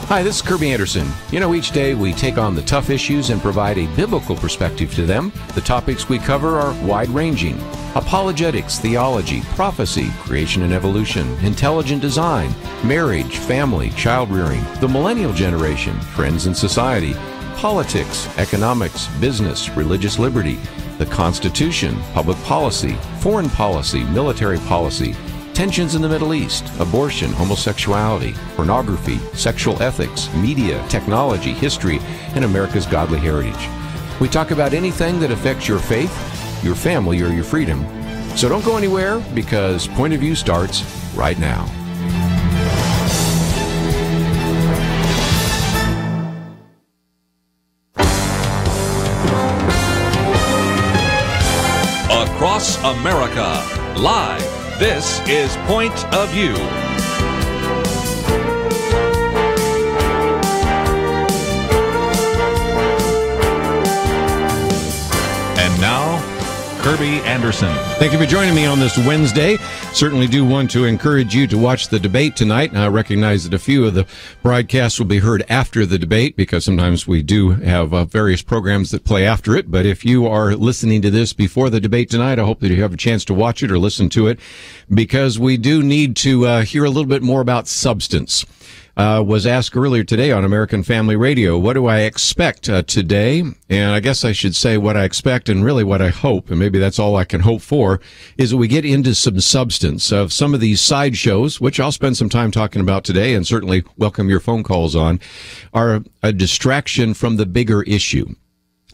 Hi, this is Kerby Anderson. You know, each day we take on the tough issues and provide a biblical perspective to them. The topics we cover are wide-ranging: apologetics, theology, prophecy, creation and evolution, intelligent design, marriage, family, child-rearing, the millennial generation, trends in society, politics, economics, business, religious liberty, the Constitution, public policy, foreign policy, military policy, tensions in the Middle East, abortion, homosexuality, pornography, sexual ethics, media, technology, history, and America's godly heritage. We talk about anything that affects your faith, your family, or your freedom. So don't go anywhere, because Point of View starts right now. Across America, live. This is Point of View. And now, Kerby Anderson. Thank you for joining me on this Wednesday. Certainly do want to encourage you to watch the debate tonight. And I recognize that a few of the broadcasts will be heard after the debate, because sometimes we do have various programs that play after it. But if you are listening to this before the debate tonight, I hope that you have a chance to watch it or listen to it, because we do need to hear a little bit more about substance. Was asked earlier today on American Family Radio, what do I expect today? And I guess I should say what I expect, and really what I hope, and maybe that's all I can hope for, is that we get into some substance of some of these sideshows, which I'll spend some time talking about today, and certainly welcome your phone calls on, are a distraction from the bigger issue.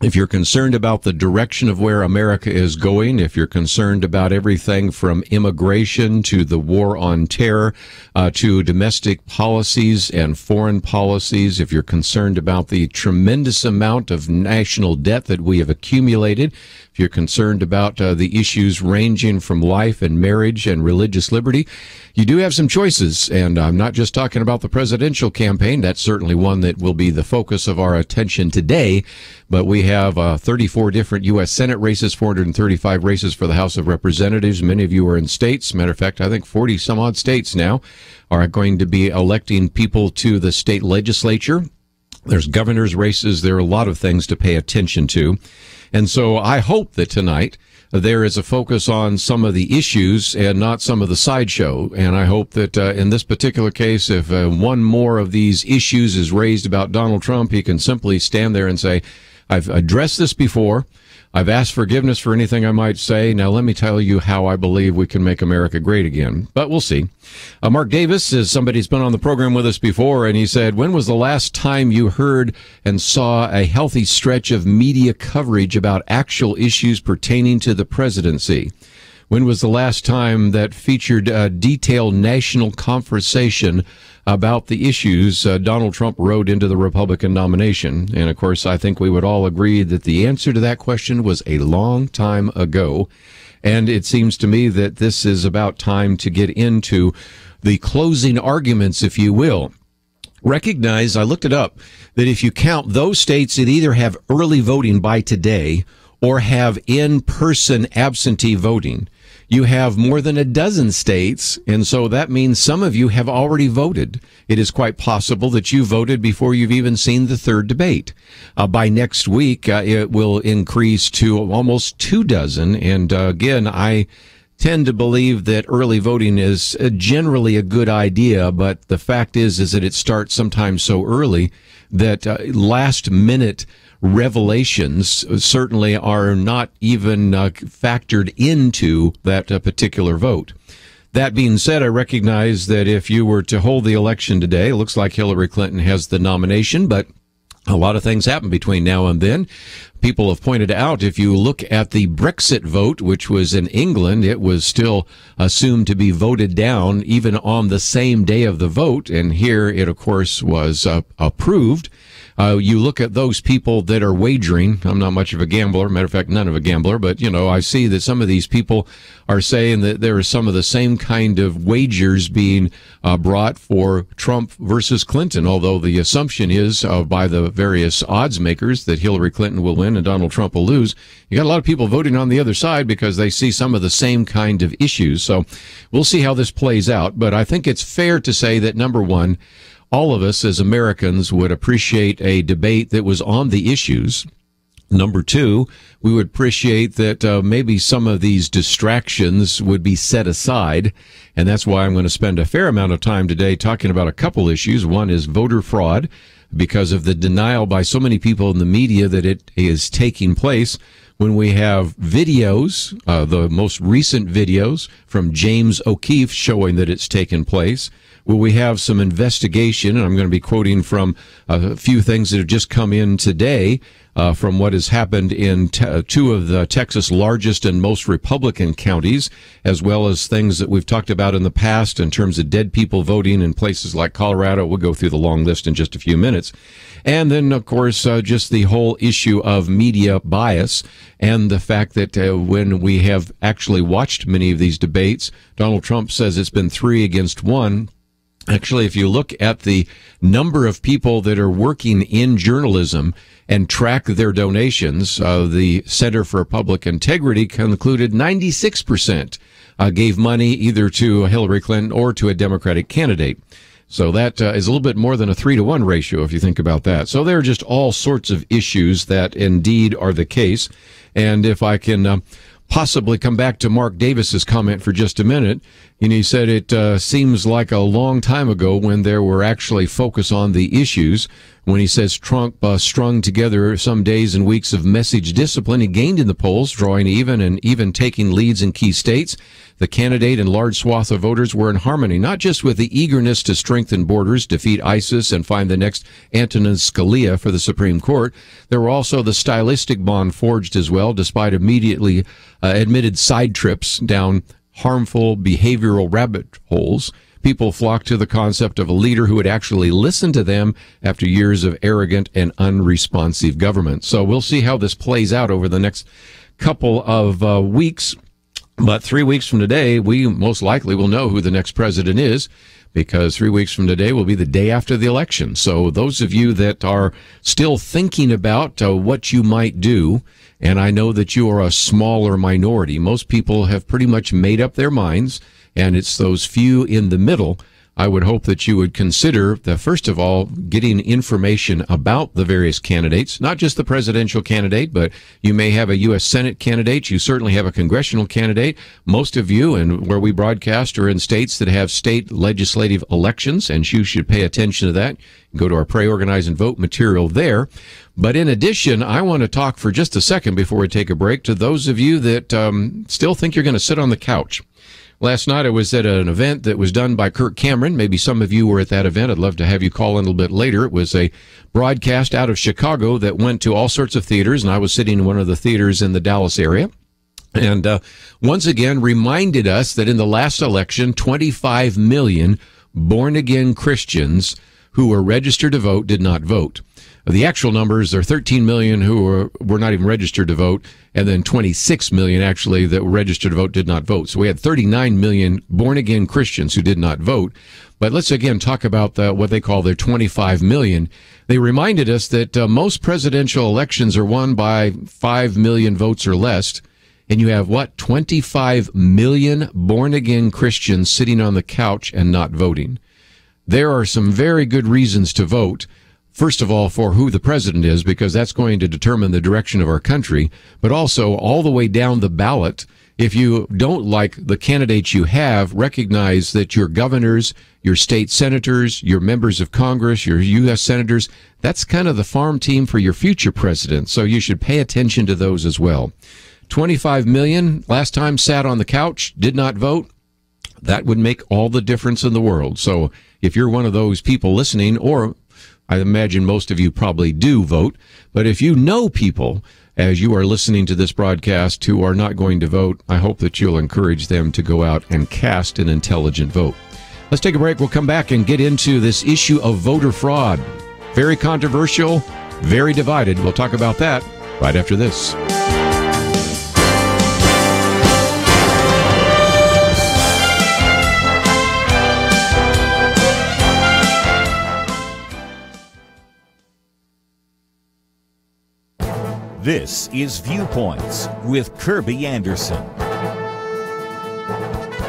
If you're concerned about the direction of where America is going, if you're concerned about everything from immigration to the war on terror, to domestic policies and foreign policies, if you're concerned about the tremendous amount of national debt that we have accumulated, if you're concerned about the issues ranging from life and marriage and religious liberty, you do have some choices. And I'm not just talking about the presidential campaign. That's certainly one that will be the focus of our attention today. But we have 34 different U.S. Senate races, 435 races for the House of Representatives. Many of you are in states. Matter of fact, I think 40 some odd states now are going to be electing people to the state legislature. There's governor's races. There are a lot of things to pay attention to. And so I hope that tonight there is a focus on some of the issues and not some of the sideshow. And I hope that in this particular case, if one more of these issues is raised about Donald Trump, he can simply stand there and say, I've addressed this before. I've asked forgiveness for anything I might say. Now let me tell you how I believe we can make America great again. But we'll see. Mark Davis is somebody who's been on the program with us before, and he said, when was the last time you heard and saw a healthy stretch of media coverage about actual issues pertaining to the presidency? When was the last time that featured a detailed national conversation about the issues Donald Trump wrote into the Republican nomination? And, of course, I think we would all agree that the answer to that question was a long time ago. And it seems to me that this is about time to get into the closing arguments, if you will. Recognize, I looked it up, that if you count those states that either have early voting by today or have in-person absentee voting, you have more than a dozen states, and so that means some of you have already voted. It is quite possible that you voted before you've even seen the third debate. By next week, it will increase to almost 24. And again, I tend to believe that early voting is generally a good idea, but the fact is that it starts sometimes so early that last-minute revelations certainly are not even factored into that particular vote. That being said, I recognize that if you were to hold the election today, it looks like Hillary Clinton has the nomination, but a lot of things happen between now and then. People have pointed out, if you look at the Brexit vote, which was in England, it was still assumed to be voted down even on the same day of the vote. And here it, of course, was approved. You look at those people that are wagering. I'm not much of a gambler. Matter of fact, none of a gambler. But, I see that some of these people are saying that there are some of the same kind of wagers being brought for Trump versus Clinton, although the assumption is by the various odds makers that Hillary Clinton will win and Donald Trump will lose. You got a lot of people voting on the other side because they see some of the same kind of issues. So we'll see how this plays out. But I think it's fair to say that, number one, all of us as Americans would appreciate a debate that was on the issues. Number two, we would appreciate that maybe some of these distractions would be set aside. And that's why I'm going to spend a fair amount of time today talking about a couple issues. One is voter fraud, because of the denial by so many people in the media that it is taking place. When we have videos, the most recent videos from James O'Keefe showing that it's taken place, where we have some investigation, and I'm going to be quoting from a few things that have just come in today from what has happened in two of the Texas' largest and most Republican counties, as well as things that we've talked about in the past in terms of dead people voting in places like Colorado. We'll go through the long list in just a few minutes. And then, of course, just the whole issue of media bias and the fact that when we have actually watched many of these debates, Donald Trump says it's been 3-1. Actually, if you look at the number of people that are working in journalism and track their donations, the Center for Public Integrity concluded 96% gave money either to Hillary Clinton or to a Democratic candidate. So that is a little bit more than a 3-to-1 ratio, if you think about that. So there are just all sorts of issues that indeed are the case. And if I can possibly come back to Mark Davis's comment for just a minute, and he said it seems like a long time ago when there were actually focus on the issues. When he says Trump strung together some days and weeks of message discipline, he gained in the polls, drawing even taking leads in key states. The candidate and large swath of voters were in harmony, not just with the eagerness to strengthen borders, defeat ISIS, and find the next Antonin Scalia for the Supreme Court. There were also the stylistic bond forged as well, despite immediately admitted side trips down harmful behavioral rabbit holes. People flocked to the concept of a leader who would actually listen to them after years of arrogant and unresponsive government. So we'll see how this plays out over the next couple of weeks. But 3 weeks from today, we most likely will know who the next president is, because 3 weeks from today will be the day after the election. So those of you that are still thinking about what you might do, and I know that you are a smaller minority, most people have pretty much made up their minds, and it's those few in the middle. I would hope that you would consider, first of all, getting information about the various candidates, not just the presidential candidate, but you may have a U.S. Senate candidate. You certainly have a congressional candidate. Most of you, and where we broadcast, are in states that have state legislative elections, and you should pay attention to that. Go to our Pray, Organize, and Vote material there. But in addition, I want to talk for just a second before we take a break to those of you that still think you're going to sit on the couch. Last night I was at an event that was done by Kirk Cameron. Maybe some of you were at that event. I'd love to have you call in a little bit later. It was a broadcast out of Chicago that went to all sorts of theaters, and I was sitting in one of the theaters in the Dallas area. And once again reminded us that in the last election, 25 million born-again Christians who were registered to vote did not vote. The actual numbers are 13 million who were not even registered to vote, and then 26 million actually that were registered to vote did not vote. So we had 39 million born-again Christians who did not vote. But let's again talk about what they call their 25 million. They reminded us that most presidential elections are won by 5 million votes or less. And you have, 25 million born-again Christians sitting on the couch and not voting. There are some very good reasons to vote. First of all, for who the president is, because that's going to determine the direction of our country, but also all the way down the ballot. If you don't like the candidates you have, recognize that your governors, your state senators, your members of Congress, your U.S. senators, that's kind of the farm team for your future president. So you should pay attention to those as well. 25 million last time sat on the couch, did not vote. That would make all the difference in the world. So if you're one of those people listening, or I imagine most of you probably do vote, but if you know people as you are listening to this broadcast who are not going to vote, I hope that you'll encourage them to go out and cast an intelligent vote. Let's take a break. We'll come back and get into this issue of voter fraud. Very controversial, very divided. We'll talk about that right after this. This is Viewpoints with Kerby Anderson.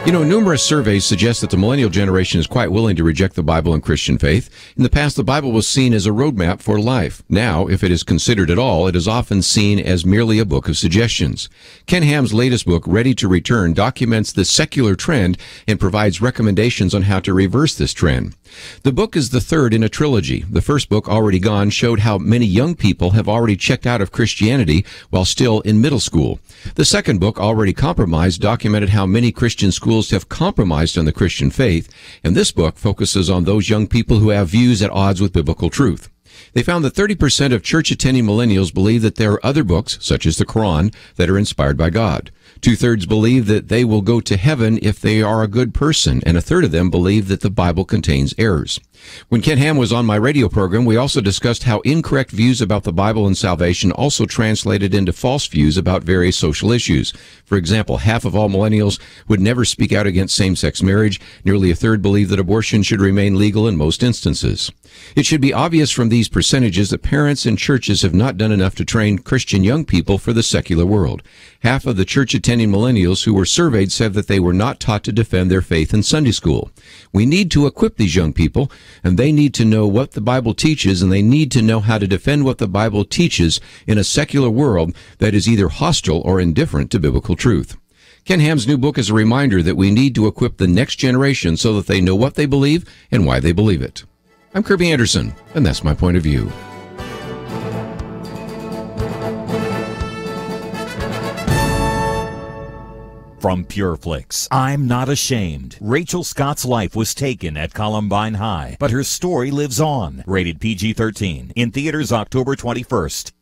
You know, numerous surveys suggest that the millennial generation is quite willing to reject the Bible and Christian faith. In the past, the Bible was seen as a roadmap for life. Now, if it is considered at all, it is often seen as merely a book of suggestions. Ken Ham's latest book, Ready to Return, documents the secular trend and provides recommendations on how to reverse this trend. The book is the third in a trilogy. The first book, Already Gone, showed how many young people have already checked out of Christianity while still in middle school. The second book, Already Compromised, documented how many Christian schools have compromised on the Christian faith, and this book focuses on those young people who have views at odds with biblical truth. They found that 30% of church-attending millennials believe that there are other books, such as the Quran, that are inspired by God. 2/3 believe that they will go to heaven if they are a good person, and 1/3 of them believe that the Bible contains errors. When Ken Ham was on my radio program, we also discussed how incorrect views about the Bible and salvation also translated into false views about various social issues. For example, half of all millennials would never speak out against same-sex marriage. Nearly 1/3 believe that abortion should remain legal in most instances. It should be obvious from these percentages that parents and churches have not done enough to train Christian young people for the secular world. Half of the church-attending millennials who were surveyed said that they were not taught to defend their faith in Sunday school. We need to equip these young people, and they need to know what the Bible teaches, and they need to know how to defend what the Bible teaches in a secular world that is either hostile or indifferent to biblical truth. Ken Ham's new book is a reminder that we need to equip the next generation so that they know what they believe and why they believe it. I'm Kerby Anderson, and that's my point of view. From PureFlix, I'm not ashamed. Rachel Scott's life was taken at Columbine High, but her story lives on. Rated PG-13. In theaters October 21st.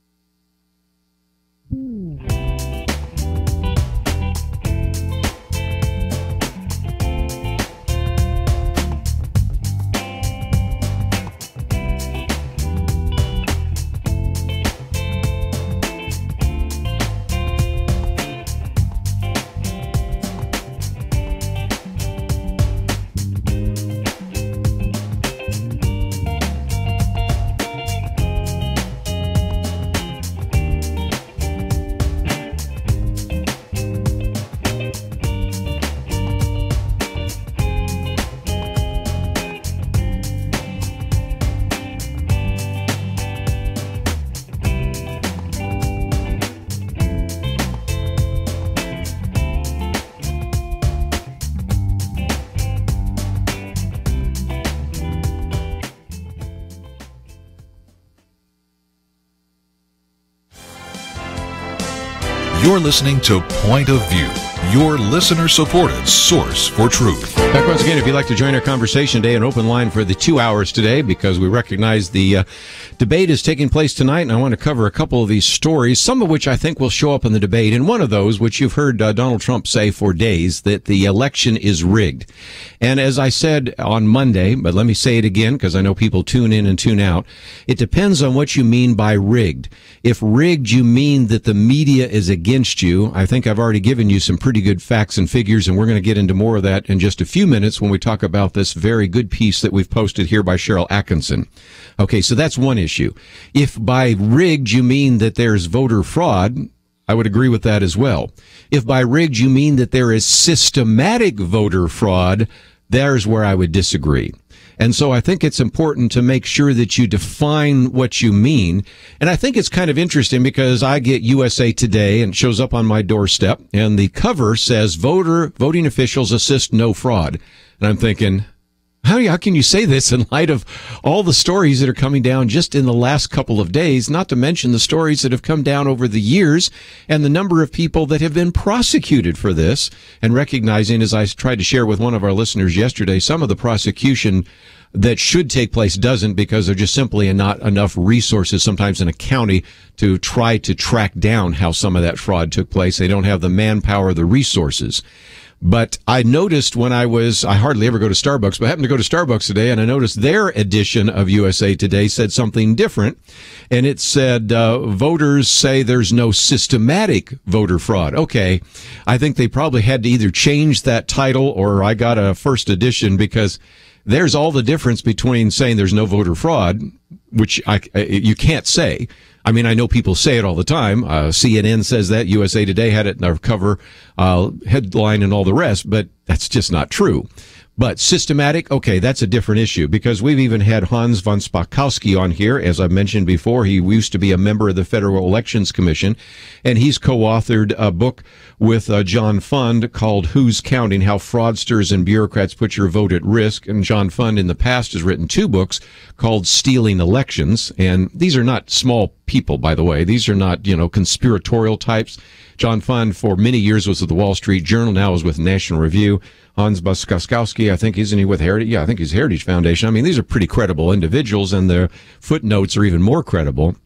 You're listening to Point of View, your listener-supported source for truth. Back once again, if you'd like to join our conversation today, an open line for the 2 hours today, because we recognize the debate is taking place tonight, and I want to cover a couple of these stories, some of which I think will show up in the debate, and one of those, which you've heard Donald Trump say for days, that the election is rigged. And as I said on Monday, but let me say it again, because I know people tune in and tune out, it depends on what you mean by rigged. If rigged, you mean that the media is against you, I think I've already given you some pretty good facts and figures, and we're going to get into more of that in just a few minutes when we talk about this very good piece that we've posted here by Cheryl Atkinson. Okay, so that's one issue. If by rigged you mean that there's voter fraud, I would agree with that as well. If by rigged you mean that there is systematic voter fraud, there's where I would disagree. And so I think it's important to make sure that you define what you mean. And I think it's kind of interesting because I get USA Today and it shows up on my doorstep and the cover says voting officials assist no fraud. And I'm thinking, how can you say this in light of all the stories that are coming down just in the last couple of days, not to mention the stories that have come down over the years and the number of people that have been prosecuted for this, and recognizing, as I tried to share with one of our listeners yesterday, some of the prosecution that should take place doesn't because there just simply not enough resources sometimes in a county to try to track down how some of that fraud took place. They don't have the manpower, the resources. But I noticed when I hardly ever go to Starbucks, but I happened to go to Starbucks today, and I noticed their edition of USA Today said something different. And it said, voters say there's no systematic voter fraud. Okay, I think they probably had to either change that title or I got a first edition, because there's all the difference between saying there's no voter fraud, which you can't say, I mean, I know people say it all the time. CNN says that. USA Today had it in our cover headline and all the rest, but that's just not true. But systematic, okay, that's a different issue, because we've even had Hans von Spakovsky on here. As I mentioned before, he used to be a member of the Federal Elections Commission, and he's co-authored a book with John Fund called Who's Counting? How Fraudsters and Bureaucrats Put Your Vote at Risk. And John Fund in the past has written 2 books called Stealing Elections. And these are not small people, by the way. These are not, conspiratorial types. John Fund for many years was with the Wall Street Journal, now is with National Review. Hans Buskaskowski, I think, isn't he with Heritage? Yeah, I think he's Heritage Foundation. I mean, these are pretty credible individuals, and their footnotes are even more credible.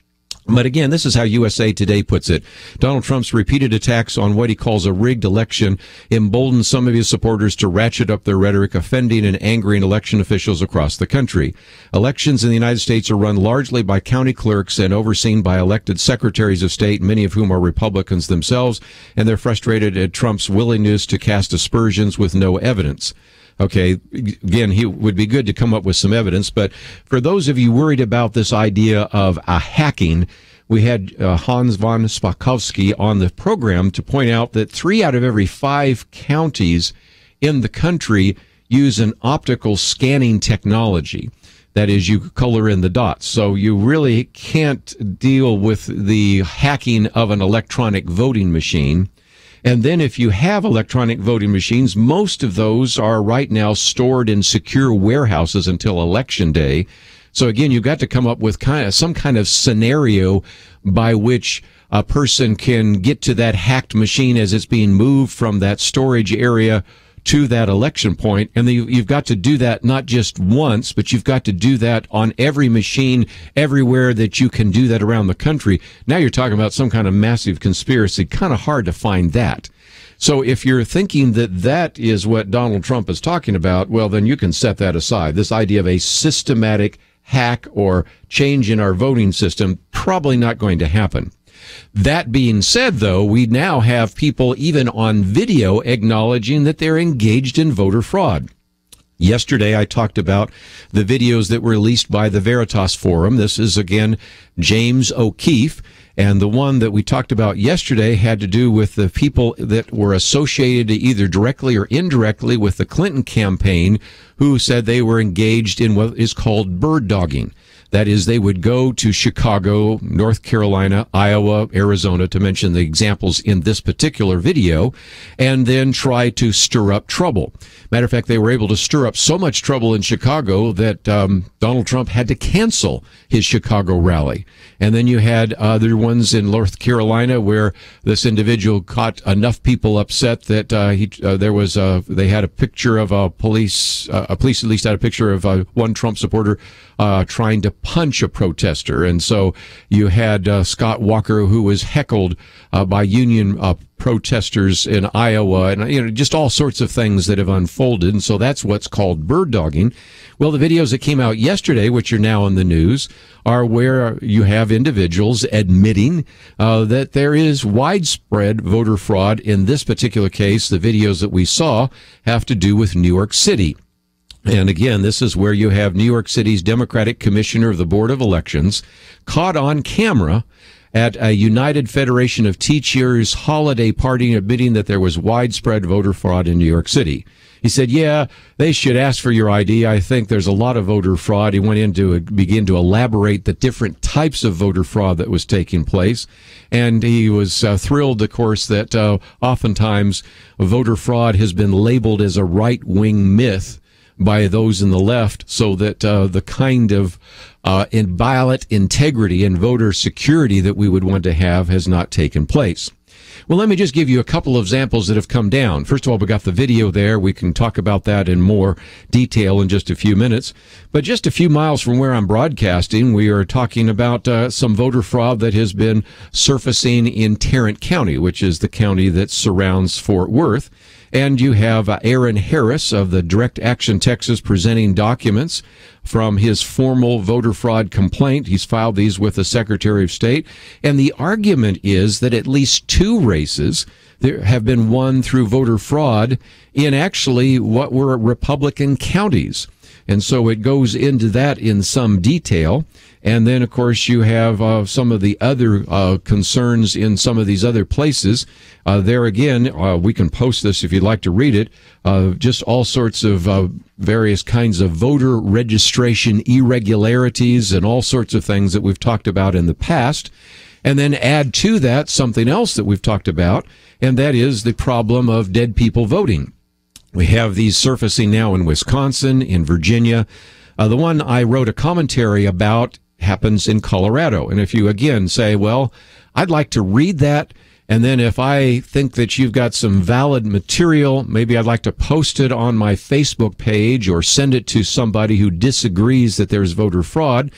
But again, this is how USA Today puts it. Donald Trump's repeated attacks on what he calls a rigged election emboldened some of his supporters to ratchet up their rhetoric, offending and angering election officials across the country. Elections in the United States are run largely by county clerks and overseen by elected secretaries of state, many of whom are Republicans themselves, and they're frustrated at Trump's willingness to cast aspersions with no evidence. Okay, again, he would be good to come up with some evidence, but for those of you worried about this idea of hacking, we had Hans von Spakovsky on the program to point out that 3 out of every 5 counties in the country use an optical scanning technology. That is, you color in the dots. So you really can't deal with the hacking of an electronic voting machine. And then if you have electronic voting machines, most of those are right now stored in secure warehouses until Election Day. So again, you've got to come up with some kind of scenario by which a person can get to that hacked machine as it's being moved from that storage area to that election point. And then you've got to do that not just once, but you've got to do that on every machine everywhere that you can do that around the country. Now you're talking about some kind of massive conspiracy. Kind of hard to find that. So if you're thinking that that is what Donald Trump is talking about, well, then you can set that aside. This idea of a systematic hack or change in our voting system, probably not going to happen. That being said, though, we now have people even on video acknowledging that they're engaged in voter fraud. Yesterday, I talked about the videos that were released by the Veritas Forum. This is, again, James O'Keefe. And the one that we talked about yesterday had to do with the people that were associated either directly or indirectly with the Clinton campaign who said they were engaged in what is called bird dogging. That is, they would go to Chicago, North Carolina, Iowa, Arizona, to mention the examples in this particular video, and then try to stir up trouble. Matter of fact, they were able to stir up so much trouble in Chicago that Donald Trump had to cancel his Chicago rally. And then you had other ones in North Carolina where this individual got enough people upset that they had a picture of police at least had a picture of one Trump supporter trying to punch a protester. And so you had Scott Walker, who was heckled by union protesters in Iowa, and just all sorts of things that have unfolded. And so that's what's called bird dogging. Well, the videos that came out yesterday, which are now in the news, are where you have individuals admitting that there is widespread voter fraud. In this particular case, the videos that we saw have to do with New York City. And again, this is where you have New York City's Democratic Commissioner of the Board of Elections caught on camera at a United Federation of Teachers holiday party admitting that there was widespread voter fraud in New York City. He said, yeah, they should ask for your ID. I think there's a lot of voter fraud. He went in to begin to elaborate the different types of voter fraud that was taking place. And he was thrilled, of course, that oftentimes voter fraud has been labeled as a right-wing myth by those in the left, so that the kind of ballot integrity and voter security that we would want to have has not taken place. Well, let me just give you a couple of examples that have come down. First of all, we got the video there. We can talk about that in more detail in just a few minutes. But just a few miles from where I'm broadcasting, we are talking about some voter fraud that has been surfacing in Tarrant County, which is the county that surrounds Fort Worth. And you have Aaron Harris of the Direct Action Texas presenting documents from his formal voter fraud complaint. He's filed these with the Secretary of State. And the argument is that at least 2 races there have been won through voter fraud in actually what were Republican counties. And so it goes into that in some detail. And then, of course, you have some of the other concerns in some of these other places. There again, we can post this if you'd like to read it. Just all sorts of various kinds of voter registration irregularities and all sorts of things that we've talked about in the past. And then add to that something else that we've talked about, and that is the problem of dead people voting. We have these surfacing now in Wisconsin, in Virginia. The one I wrote a commentary about happens in Colorado. And if you, again, say, well, I'd like to read that, and then if I think that you've got some valid material, maybe I'd like to post it on my Facebook page or send it to somebody who disagrees that there's voter fraud,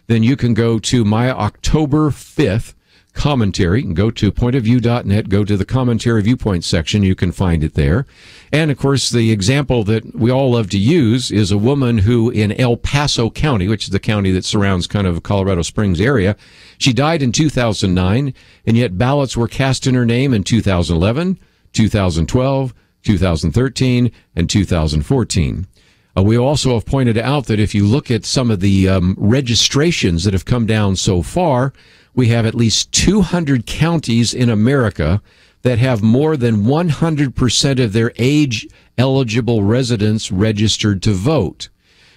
then you can go to my October 5th commentary and go to pointofview.net, go to the commentary viewpoint section. You can find it there. And of course, the example that we all love to use is a woman who in El Paso County, which is the county that surrounds kind of Colorado Springs area, she died in 2009, and yet ballots were cast in her name in 2011, 2012, 2013, and 2014. We also have pointed out that if you look at some of the registrations that have come down so far, we have at least 200 counties in America that have more than 100% of their age-eligible residents registered to vote.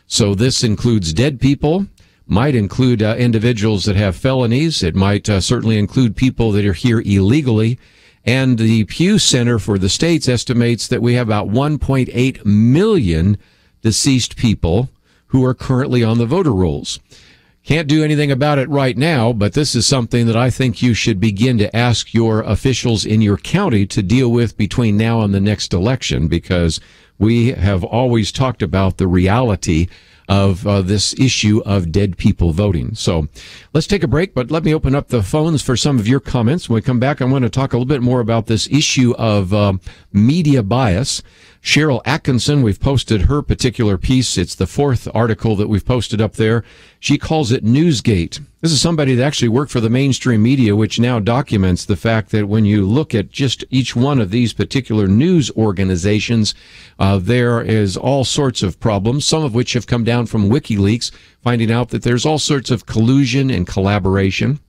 So this includes dead people, might include individuals that have felonies. It might certainly include people that are here illegally. And the Pew Center for the States estimates that we have about 1.8 million deceased people who are currently on the voter rolls. Can't do anything about it right now, but this is something that I think you should begin to ask your officials in your county to deal with between now and the next election, because we have always talked about the reality of this issue of dead people voting. So let's take a break, but let me open up the phones for some of your comments. When we come back, I want to talk a little bit more about this issue of media bias. Cheryl Atkinson, we've posted her particular piece. It's the fourth article that we've posted up there. She calls it Newsgate. This is somebody that actually worked for the mainstream media, which now documents the fact that when you look at just each one of these particular news organizations, there is all sorts of problems, some of which have come down from WikiLeaks, finding out that there's all sorts of collusion and collaboration.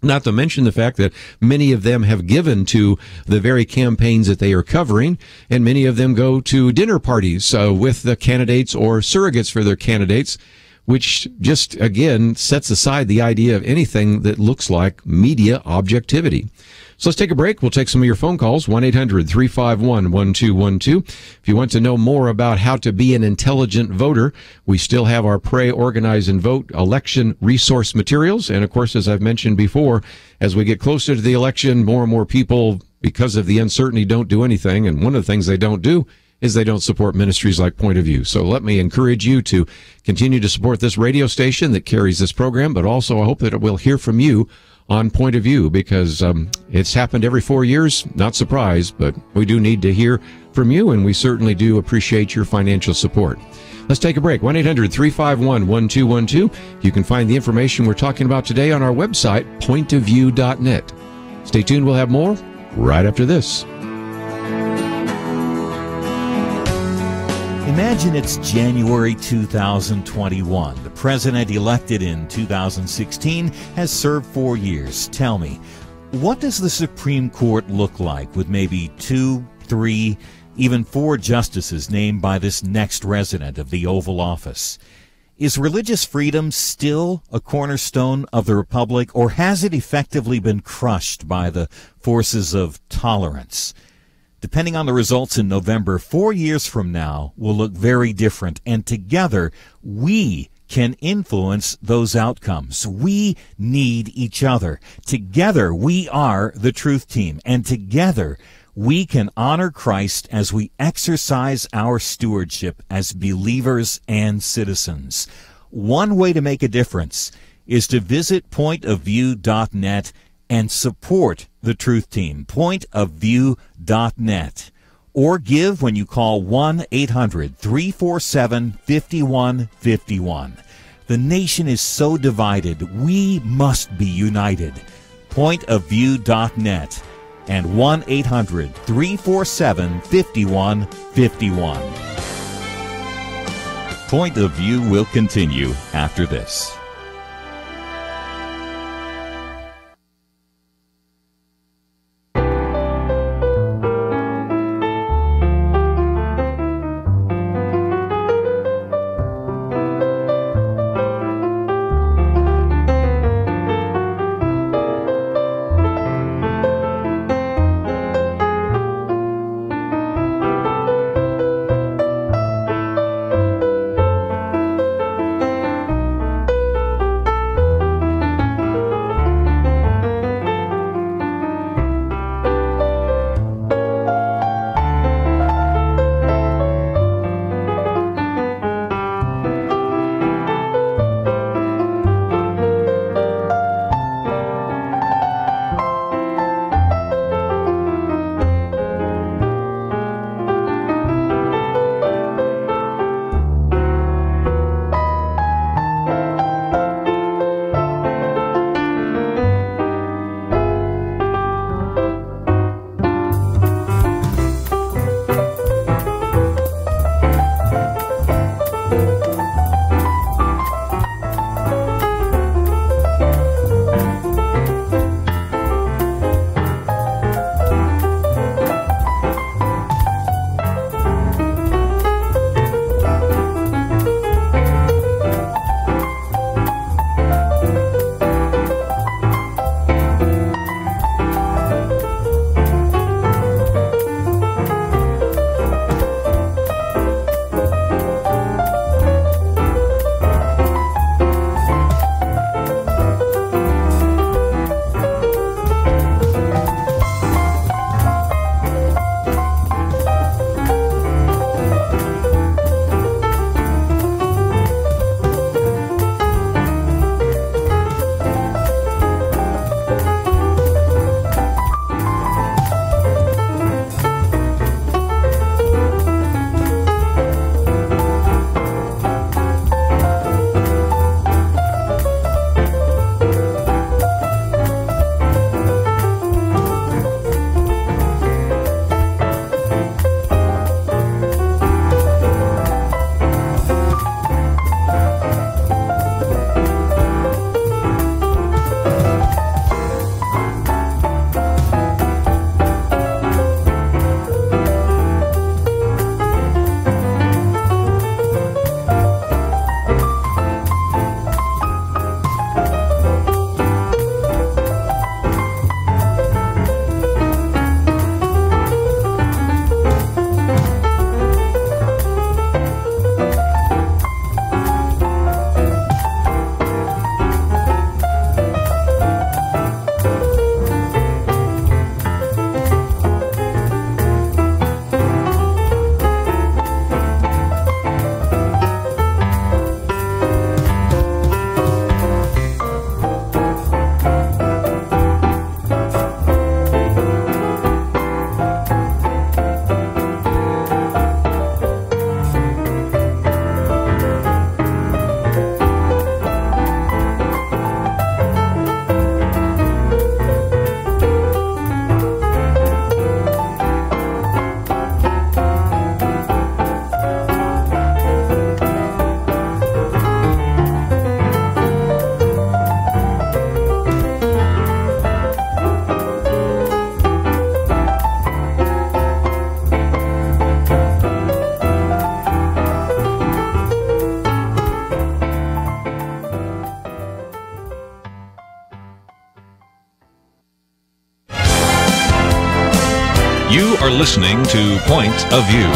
Not to mention the fact that many of them have given to the very campaigns that they are covering, and many of them go to dinner parties with the candidates or surrogates for their candidates, which just, again, sets aside the idea of anything that looks like media objectivity. So let's take a break. We'll take some of your phone calls, 1-800-351-1212. If you want to know more about how to be an intelligent voter, we still have our Pray, Organize, and Vote election resource materials. And, of course, as I've mentioned before, as we get closer to the election, more and more people, because of the uncertainty, don't do anything. And one of the things they don't do is they don't support ministries like Point of View. So let me encourage you to continue to support this radio station that carries this program, but also I hope that it will hear from you on Point of View, because it's happened every 4 years. Not surprised, but we do need to hear from you, and we certainly do appreciate your financial support. Let's take a break. 1-800-351-1212. You can find the information we're talking about today on our website, pointofview.net. Stay tuned. We'll have more right after this. Imagine it's January 2021. The president elected in 2016 has served 4 years. Tell me, what does the Supreme Court look like with maybe 2, 3, even 4 justices named by this next resident of the Oval Office? Is religious freedom still a cornerstone of the Republic, or has it effectively been crushed by the forces of tolerance? Depending on the results in November, 4 years from now will look very different, and together we can influence those outcomes. We need each other. Together we are the Truth Team, and together we can honor Christ as we exercise our stewardship as believers and citizens. One way to make a difference is to visit pointofview.net and support the Truth Team, pointofview.net. Or give when you call 1-800-347-5151. The nation is so divided, we must be united. Pointofview.net and 1-800-347-5151. Point of View will continue after this. You are listening to Point of View.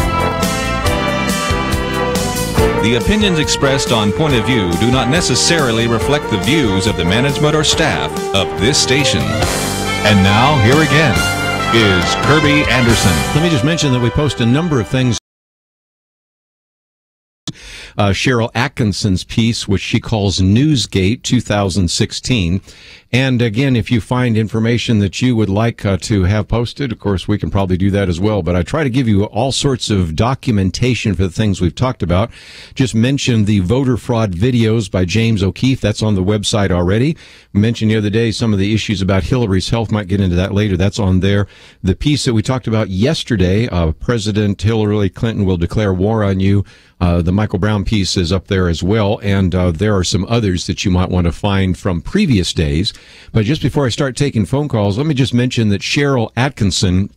The opinions expressed on Point of View do not necessarily reflect the views of the management or staff of this station. And now, here again is Kerby Anderson. Let me just mention that we post a number of things. Cheryl Atkinson's piece, which she calls Newsgate 2016. And again, if you find information that you would like to have posted, of course, we can probably do that as well. But I try to give you all sorts of documentation for the things we've talked about. Just mentioned the voter fraud videos by James O'Keefe. That's on the website already. We mentioned the other day some of the issues about Hillary's health. Might get into that later. That's on there. The piece that we talked about yesterday, President Hillary Clinton will declare war on you. The Michael Brown piece is up there as well, and there are some others that you might want to find from previous days. But just before I start taking phone calls, let me just mention that Cheryl Atkinson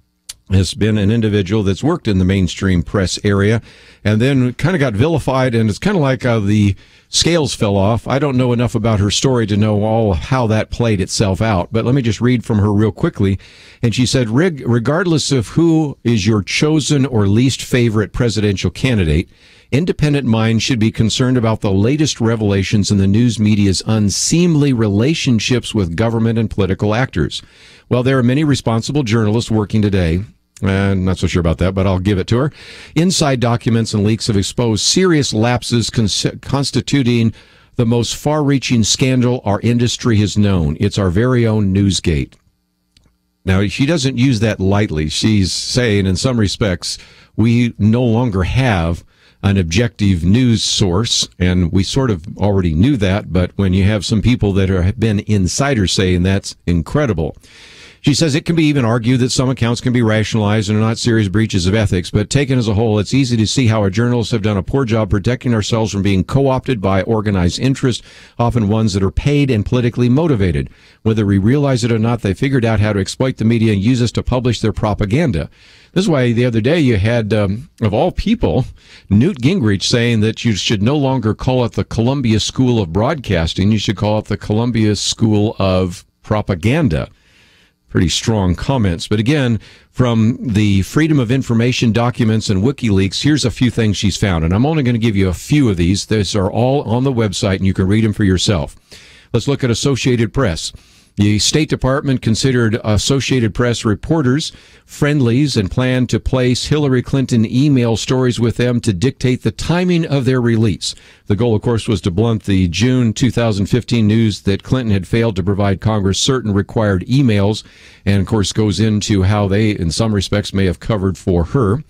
has been an individual that's worked in the mainstream press area and then kind of got vilified, and it's kind of like the scales fell off. I don't know enough about her story to know all how that played itself out, but let me just read from her real quickly. And she said, regardless of who is your chosen or least favorite presidential candidate, independent minds should be concerned about the latest revelations in the news media's unseemly relationships with government and political actors. Well, there are many responsible journalists working today. I'm not so sure about that, but I'll give it to her. Inside documents and leaks have exposed serious lapses constituting the most far-reaching scandal our industry has known. It's our very own Newsgate. Now, she doesn't use that lightly. She's saying, in some respects, we no longer have an objective news source, and we sort of already knew that, but when you have some people that have been insiders saying that's incredible. She says it can be even argued that some accounts can be rationalized and are not serious breaches of ethics, but taken as a whole, it's easy to see how our journalists have done a poor job protecting ourselves from being co-opted by organized interests, often ones that are paid and politically motivated. Whether we realize it or not, they figured out how to exploit the media and use us to publish their propaganda. This is why the other day you had, of all people, Newt Gingrich saying that you should no longer call it the Columbia School of Broadcasting. You should call it the Columbia School of Propaganda. Pretty strong comments. But again, from the Freedom of Information documents and WikiLeaks, here's a few things she's found. And I'm only going to give you a few of these. These are all on the website, and you can read them for yourself. Let's look at Associated Press. The State Department considered Associated Press reporters friendlies and planned to place Hillary Clinton email stories with them to dictate the timing of their release. The goal, of course, was to blunt the June 2015 news that Clinton had failed to provide Congress certain required emails, and, of course, goes into how they, in some respects, may have covered for her.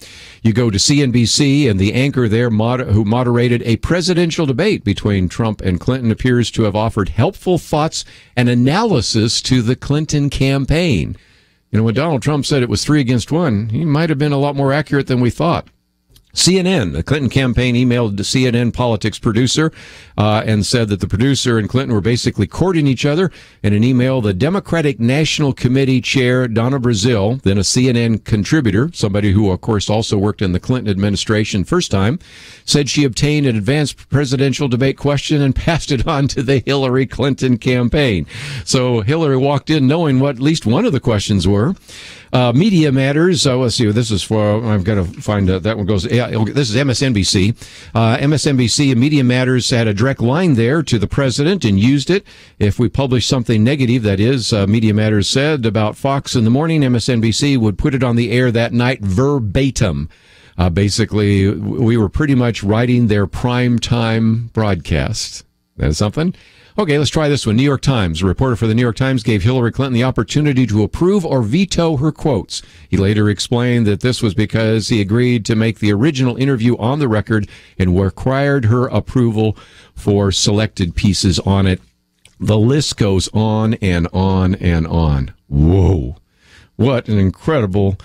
You go to CNBC, and the anchor there who moderated a presidential debate between Trump and Clinton appears to have offered helpful thoughts and analysis to the Clinton campaign. You know, when Donald Trump said it was 3 against 1, he might have been a lot more accurate than we thought. CNN, the Clinton campaign emailed the CNN politics producer and said that the producer and Clinton were basically courting each other. In an email, the Democratic National Committee chair, Donna Brazile, then a CNN contributor, somebody who, of course, also worked in the Clinton administration first time, said she obtained an advanced presidential debate question and passed it on to the Hillary Clinton campaign. So Hillary walked in knowing what at least one of the questions were. Media Matters. Let's see. This is for. I've got to find that one goes. Yeah, this is MSNBC. MSNBC and Media Matters had a direct line there to the president and used it. If we publish something negative, that is, Media Matters said about Fox in the morning, MSNBC would put it on the air that night verbatim. Basically, we were pretty much writing their prime time broadcast. That is something. Okay, let's try this one. New York Times. A reporter for the New York Times gave Hillary Clinton the opportunity to approve or veto her quotes. He later explained that this was because he agreed to make the original interview on the record and required her approval for selected pieces on it. The list goes on and on and on. Whoa. What an incredible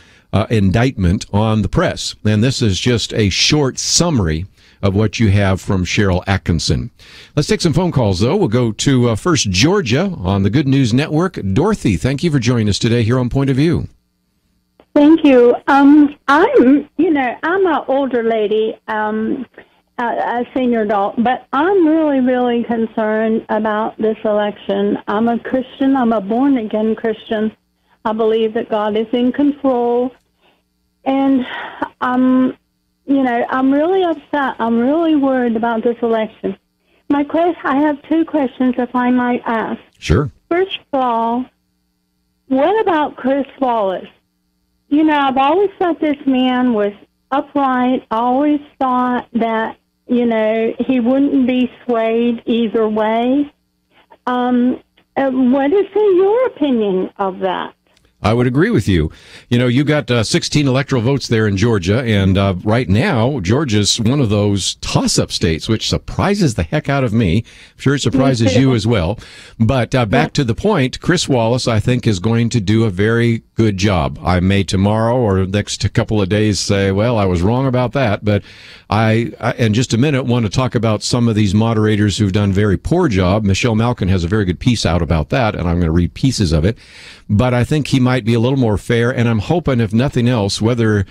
indictment on the press. And this is just a short summary of what you have from Cheryl Atkinson. Let's take some phone calls, though. We'll go to first Georgia on the Good News Network. Dorothy, thank you for joining us today here on Point of View. Thank you. I'm an older lady, a senior adult, but I'm really, really concerned about this election. I'm a Christian. I'm a born-again Christian. I believe that God is in control. And I'm really upset. I'm really worried about this election. I have two questions, if I might ask. Sure. First of all, what about Chris Wallace? I've always thought this man was upright. I always thought that, he wouldn't be swayed either way. What is your opinion of that? I would agree with you. You got 16 electoral votes there in Georgia, and right now, Georgia's one of those toss-up states, which surprises the heck out of me. I'm sure it surprises you as well. But back to the point, Chris Wallace, I think, is going to do a very good job. I may tomorrow or next couple of days say, well, I was wrong about that, but I in just a minute, want to talk about some of these moderators who've done a very poor job. Michelle Malkin has a very good piece out about that, and I'm going to read pieces of it. But I think he might be a little more fair, and I'm hoping, if nothing else, whether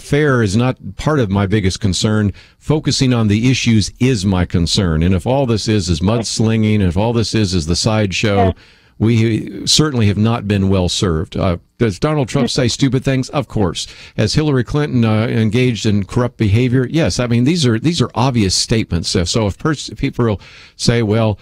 fair is not part of my biggest concern, focusing on the issues is my concern. And if all this is mudslinging, if all this is the sideshow, we certainly have not been well served. Does Donald Trump say stupid things? Of course. Has Hillary Clinton engaged in corrupt behavior? Yes. I mean, these are obvious statements. So if people say, well,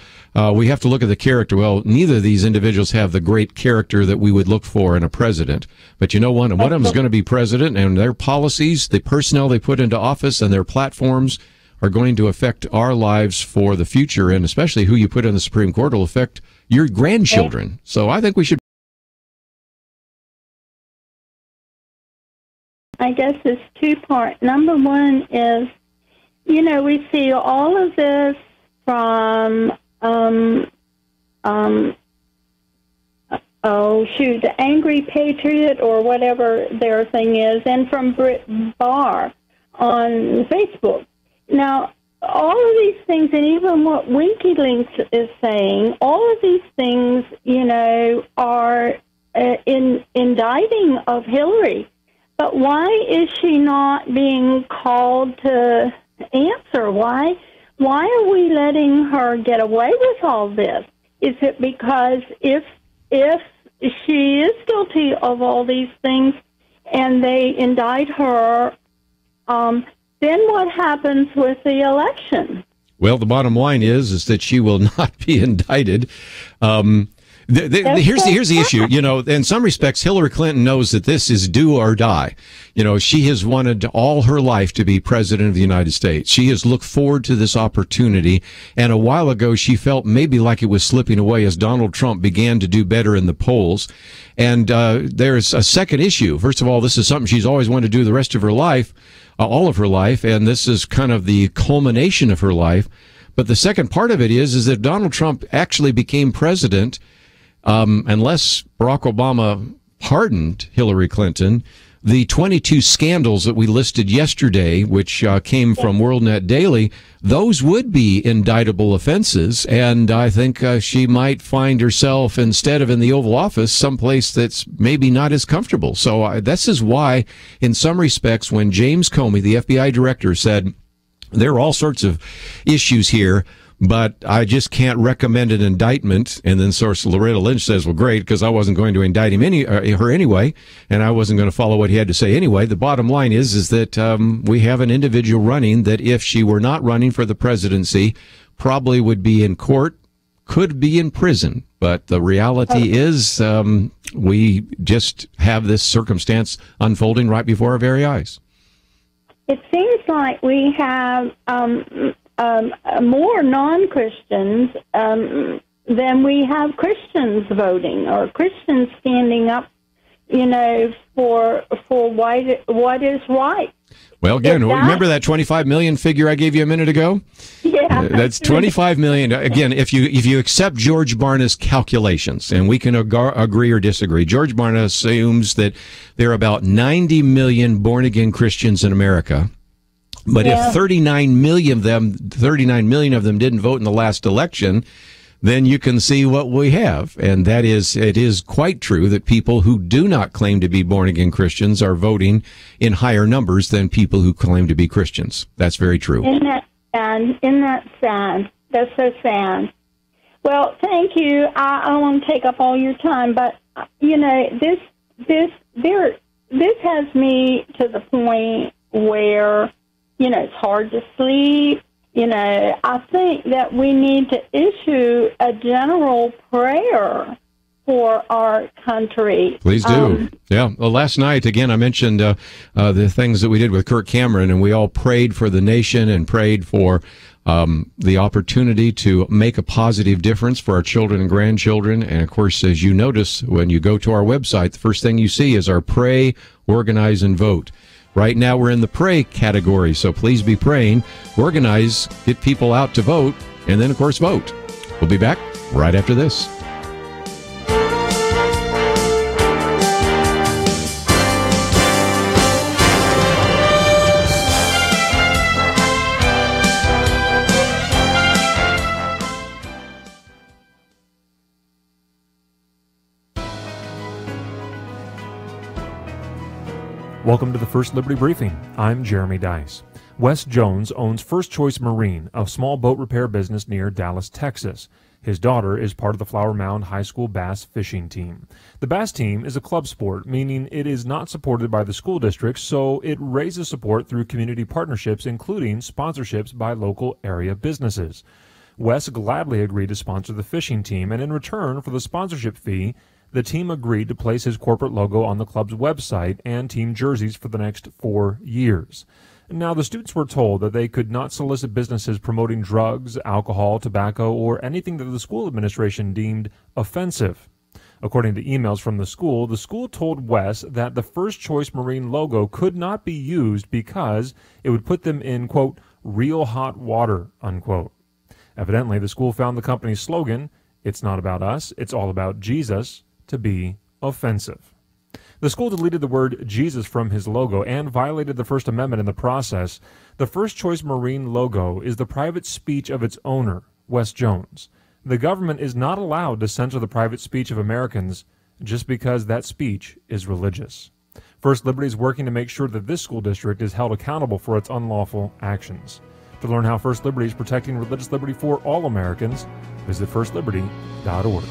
we have to look at the character. Well, neither of these individuals have the great character that we would look for in a president. But one of them is going to be president, and their policies, the personnel they put into office, and their platforms are going to affect our lives for the future, and especially who you put in the Supreme Court will affect your grandchildren. So I think we should. I guess it's two-part. Number one is, we see all of this from, the Angry Patriot or whatever their thing is, and from Britt Barr on Facebook. Now, all of these things, and even what WikiLeaks is saying, all of these things, are indicting of Hillary. But why is she not being called to answer? Why are we letting her get away with all this? Is it because if she is guilty of all these things and they indict her, then what happens with the election? Well, the bottom line is that she will not be indicted. Here's the issue. In some respects, Hillary Clinton knows that this is do or die. She has wanted all her life to be president of the United States. She has looked forward to this opportunity. And a while ago, she felt maybe like it was slipping away as Donald Trump began to do better in the polls. And there's a second issue. First of all, this is something she's always wanted to do the rest of her life, all of her life. And this is kind of the culmination of her life. But the second part of it is that Donald Trump actually became president, unless Barack Obama pardoned Hillary Clinton, the 22 scandals that we listed yesterday, which came from WorldNet Daily, those would be indictable offenses. And I think she might find herself, instead of in the Oval Office, someplace that's maybe not as comfortable. So this is why, in some respects, when James Comey, the FBI director, said there are all sorts of issues here, but I just can't recommend an indictment. And then source Loretta Lynch says, well, great, because I wasn't going to indict her anyway, and I wasn't going to follow what he had to say anyway. The bottom line is that we have an individual running that, if she were not running for the presidency, probably would be in court, could be in prison. But the reality is we just have this circumstance unfolding right before our very eyes. It seems like we have more non-Christians than we have Christians voting, or Christians standing up, for what is right. Well, again, remember that 25 million figure I gave you a minute ago? Yeah. That's 25 million. Again, if you accept George Barna's calculations, and we can agree or disagree, George Barna assumes that there are about 90 million born-again Christians in America. But if 39 million of them didn't vote in the last election, then you can see what we have. And that is, it is quite true that people who do not claim to be born-again Christians are voting in higher numbers than people who claim to be Christians. That's very true. Isn't that sad? That's so sad. Well, thank you. I don't want to take up all your time, but, this has me to the point where, it's hard to sleep. I think that we need to issue a general prayer for our country. Please do. Yeah. Well, last night, again, I mentioned the things that we did with Kirk Cameron, and we all prayed for the nation and prayed for the opportunity to make a positive difference for our children and grandchildren. And, of course, as you notice, when you go to our website, the first thing you see is our pray, organize, and vote. Right now, we're in the pray category, so please be praying, organize, get people out to vote, and then, of course, vote. We'll be back right after this. Welcome to the First Liberty Briefing. I'm Jeremy Dice. Wes Jones owns First Choice Marine, a small boat repair business near Dallas, Texas. His daughter is part of the Flower Mound High School bass fishing team. The bass team is a club sport, meaning it is not supported by the school districts, so it raises support through community partnerships, including sponsorships by local area businesses. Wes gladly agreed to sponsor the fishing team, and in return for the sponsorship fee, the team agreed to place his corporate logo on the club's website and team jerseys for the next 4 years. Now, the students were told that they could not solicit businesses promoting drugs, alcohol, tobacco, or anything that the school administration deemed offensive. According to emails from the school told Wes that the First Choice Marine logo could not be used because it would put them in, quote, real hot water, unquote. Evidently, the school found the company's slogan, "It's not about us, it's all about Jesus," to be offensive. The school deleted the word Jesus from his logo and violated the First Amendment in the process. The First Choice Marine logo is the private speech of its owner, Wes Jones. The government is not allowed to censor the private speech of Americans just because that speech is religious. First Liberty is working to make sure that this school district is held accountable for its unlawful actions. To learn how First Liberty is protecting religious liberty for all Americans, visit firstliberty.org.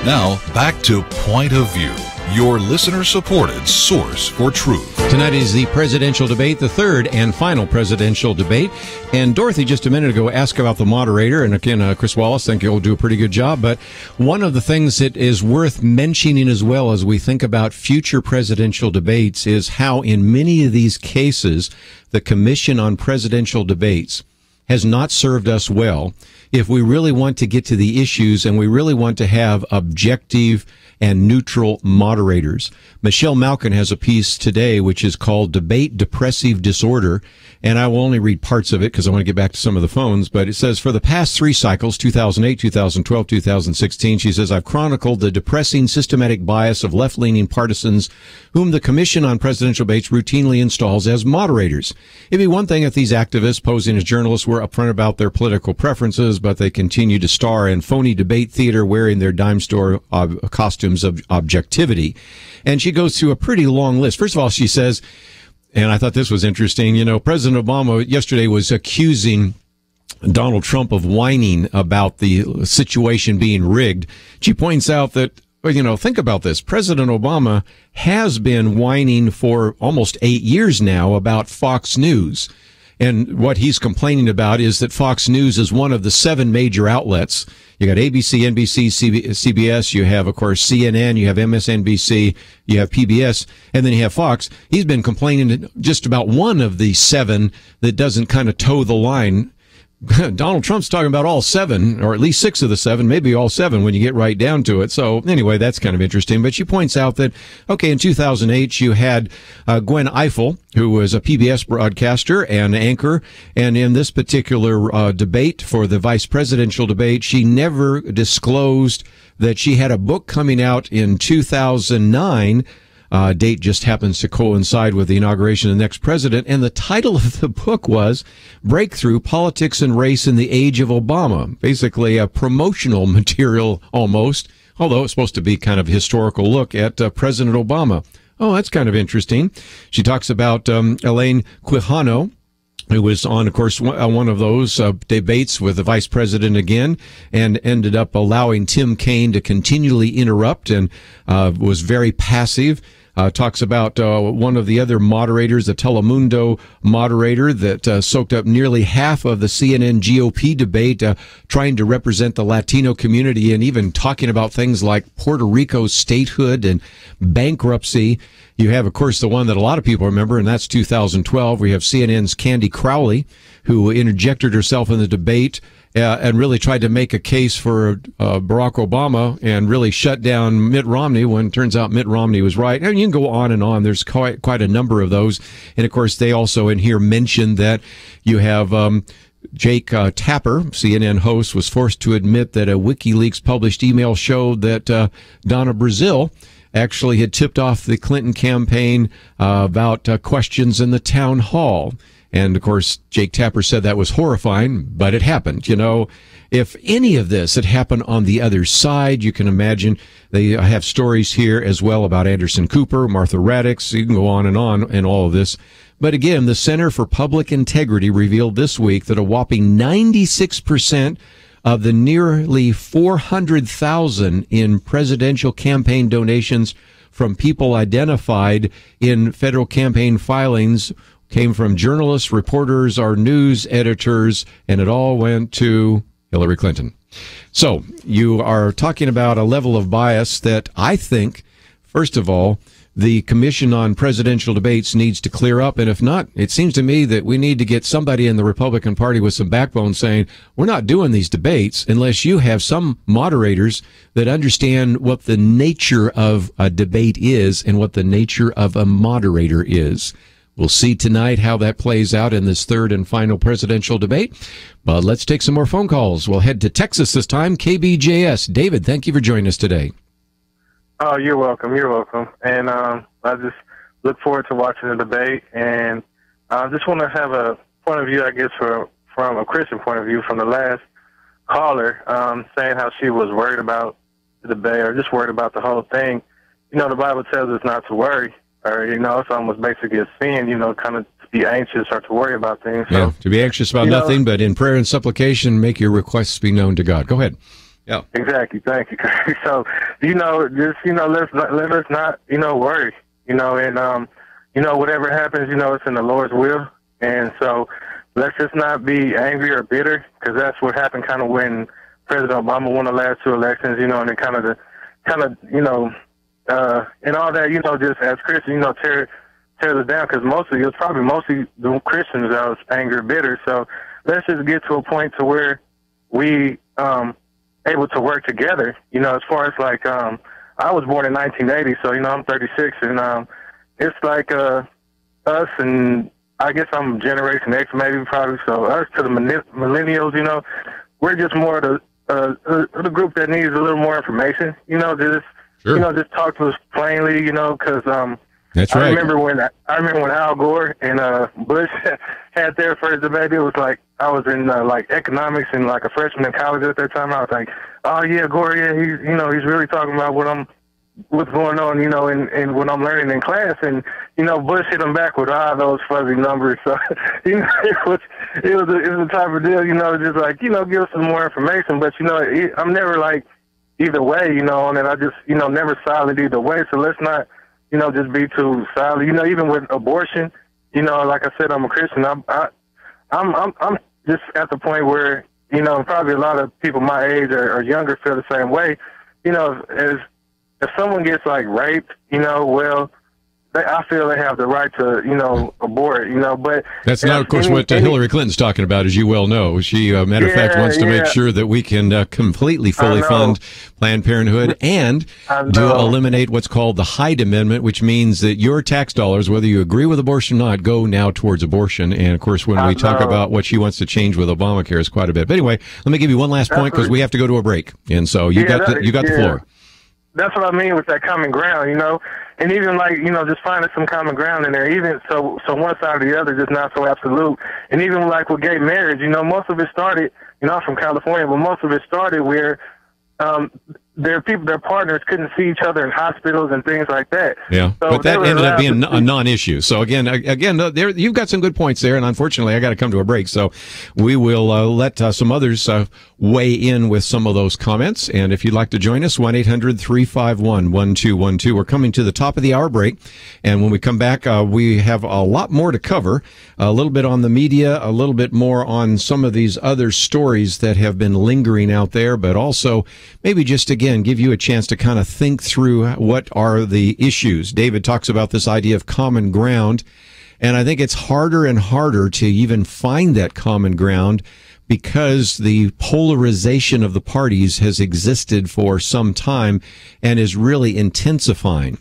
Now, back to Point of View, your listener-supported source for truth. Tonight is the presidential debate, the third and final presidential debate. And Dorothy, just a minute ago, asked about the moderator. And again, Chris Wallace, I think he'll do a pretty good job. But one of the things that is worth mentioning as well as we think about future presidential debates is how in many of these cases, the Commission on Presidential Debates has not served us well. If we really want to get to the issues and we really want to have objective and neutral moderators. Michelle Malkin has a piece today which is called Debate Depressive Disorder, and I will only read parts of it because I want to get back to some of the phones, but it says, for the past 3 cycles, 2008, 2012, 2016, she says, I've chronicled the depressing systematic bias of left-leaning partisans whom the Commission on Presidential Debates routinely installs as moderators. It'd be one thing if these activists posing as journalists were upfront about their political preferences, shows, but they continue to star in phony debate theater wearing their dime store costumes of objectivity. And she goes through a pretty long list. First of all, she says, and I thought this was interesting, President Obama yesterday was accusing Donald Trump of whining about the situation being rigged. She points out that, think about this. President Obama has been whining for almost 8 years now about Fox News. And what he's complaining about is that Fox News is one of the 7 major outlets. You got ABC, NBC, CBS, you have, of course, CNN, you have MSNBC, you have PBS, and then you have Fox. He's been complaining just about one of the 7 that doesn't kind of toe the line. Donald Trump's talking about all 7, or at least 6 of the 7, maybe all 7 when you get right down to it. So anyway, that's kind of interesting. But she points out that, okay, in 2008, you had Gwen Ifill, who was a PBS broadcaster and anchor. And in this particular debate for the vice presidential debate, she never disclosed that she had a book coming out in 2009. Date just happens to coincide with the inauguration of the next president. And the title of the book was Breakthrough Politics and Race in the Age of Obama. Basically a promotional material almost, although it's supposed to be kind of a historical look at President Obama. Oh, that's kind of interesting. She talks about Elaine Quijano, who was on, of course, one of those debates with the vice president again, and ended up allowing Tim Kaine to continually interrupt and was very passive. Talks about one of the other moderators, the Telemundo moderator, that soaked up nearly half of the CNN GOP debate, trying to represent the Latino community and even talking about things like Puerto Rico's statehood and bankruptcy. You have, of course, the one that a lot of people remember, and that's 2012. We have CNN's Candy Crowley, who interjected herself in the debate and really tried to make a case for Barack Obama and really shut down Mitt Romney when it turns out Mitt Romney was right. And you can go on and on. There's quite a number of those. And, of course, they also in here mentioned that you have Jake Tapper, CNN host, was forced to admit that a WikiLeaks published email showed that Donna Brazile actually had tipped off the Clinton campaign about questions in the town hall. And, of course, Jake Tapper said that was horrifying, but it happened. If any of this had happened on the other side, you can imagine. They have stories here as well about Anderson Cooper, Martha Raddatz. You can go on and all of this. But again, the Center for Public Integrity revealed this week that a whopping 96% of the nearly 400,000 in presidential campaign donations from people identified in federal campaign filings came from journalists, reporters, our news editors, and it all went to Hillary Clinton. So you are talking about a level of bias that I think, first of all, the Commission on Presidential Debates needs to clear up. And if not, it seems to me that we need to get somebody in the Republican Party with some backbone saying, we're not doing these debates unless you have some moderators that understand what the nature of a debate is and what the nature of a moderator is. We'll see tonight how that plays out in this third and final presidential debate. But let's take some more phone calls. We'll head to Texas this time. KBJS. David, thank you for joining us today. Oh, you're welcome. You're welcome. And I just look forward to watching the debate. And I just want to have a point of view, I guess, from a Christian point of view, from the last caller, saying how she was worried about the debate or just worried about the whole thing. The Bible tells us not to worry. Or, it's almost basically a sin, kind of to be anxious or to worry about things. So, yeah, to be anxious about nothing, but in prayer and supplication, make your requests be known to God. Go ahead. Yeah. Exactly. Thank you. So, let us not, worry, and, whatever happens, it's in the Lord's will. And so let's just not be angry or bitter, because that's what happened kind of when President Obama won the last 2 elections, and it and all that, just as Christians, tear us down, because mostly the Christians that was angry, bitter. So let's just get to a point to where we able to work together. As far as like I was born in 1980, so I'm 36, and it's like us, and I guess I'm Generation X, maybe probably. So us to the millennials, we're just more the group that needs a little more information. Just. Sure. Just talk to us plainly, because That's right. I remember when Al Gore and Bush had their first debate. It was like I was in like economics and like a freshman in college at that time. I was like, oh yeah, Gore, yeah, he's really talking about what's going on, and what I'm learning in class. And Bush hit him back with all those fuzzy numbers. So it was the type of deal, just like give us some more information. But I'm never like either way, on it. I just never silent either way. So let's not just be too silent. Even with abortion, like I said, I'm a Christian. I'm just at the point where probably a lot of people my age or younger feel the same way. If someone gets like raped, well, I feel they have the right to, abort, but that's not, of course, what Hillary Clinton's talking about, as you well know. She, matter of fact, wants to make sure that we can fully fund Planned Parenthood and eliminate what's called the Hyde Amendment, which means that your tax dollars, whether you agree with abortion or not, go now towards abortion. And of course, when we talk about what she wants to change with Obamacare, is quite a bit. But anyway, let me give you one last point because we have to go to a break, and so you got the floor. That's what I mean with that common ground, and even like, just finding some common ground in there, even so one side or the other, just not so absolute. And even like with gay marriage, most of it started, I'm from California, but most of it started where their partners couldn't see each other in hospitals and things like that. Yeah, so but that ended up being a non-issue. So again, there you've got some good points there, and unfortunately, I got to come to a break. So we will let some others weigh in with some of those comments. And if you'd like to join us, 1-800-351-1212. We're coming to the top of the hour break, and when we come back, we have a lot more to cover. A little bit on the media, a little bit more on some of these other stories that have been lingering out there, but also maybe just again give you a chance to kind of think through what are the issues. David talks about this idea of common ground, and I think it's harder and harder to even find that common ground because the polarization of the parties has existed for some time and is really intensifying.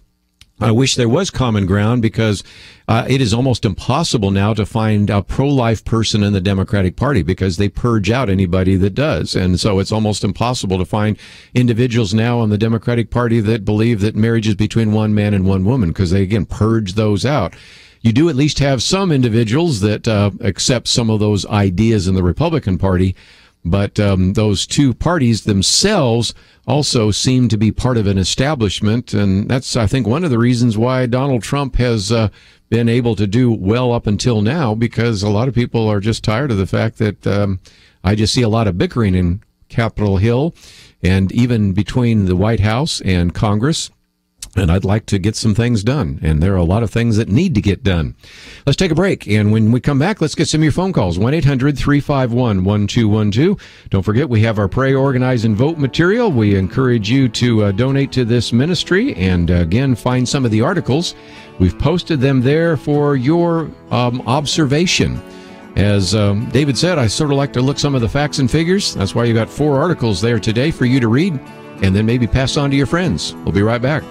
I wish there was common ground because it is almost impossible now to find a pro-life person in the Democratic Party because they purge out anybody that does. And so it's almost impossible to find individuals now in the Democratic Party that believe that marriage is between one man and one woman because they, again, purge those out. You do at least have some individuals that accept some of those ideas in the Republican Party, but those two parties themselves also seem to be part of an establishment, and that's, I think, one of the reasons why Donald Trump has been able to do well up until now, because a lot of people are just tired of the fact that I just see a lot of bickering in Capitol Hill and even between the White House and Congress. And I'd like to get some things done. And there are a lot of things that need to get done. Let's take a break. And when we come back, let's get some of your phone calls. 1-800-351-1212. Don't forget, we have our Pray, Organize, and Vote material. We encourage you to donate to this ministry. And again, find some of the articles. We've posted them there for your observation. As David said, I sort of like to look some of the facts and figures. That's why you got 4 articles there today for you to read. And then maybe pass on to your friends. We'll be right back.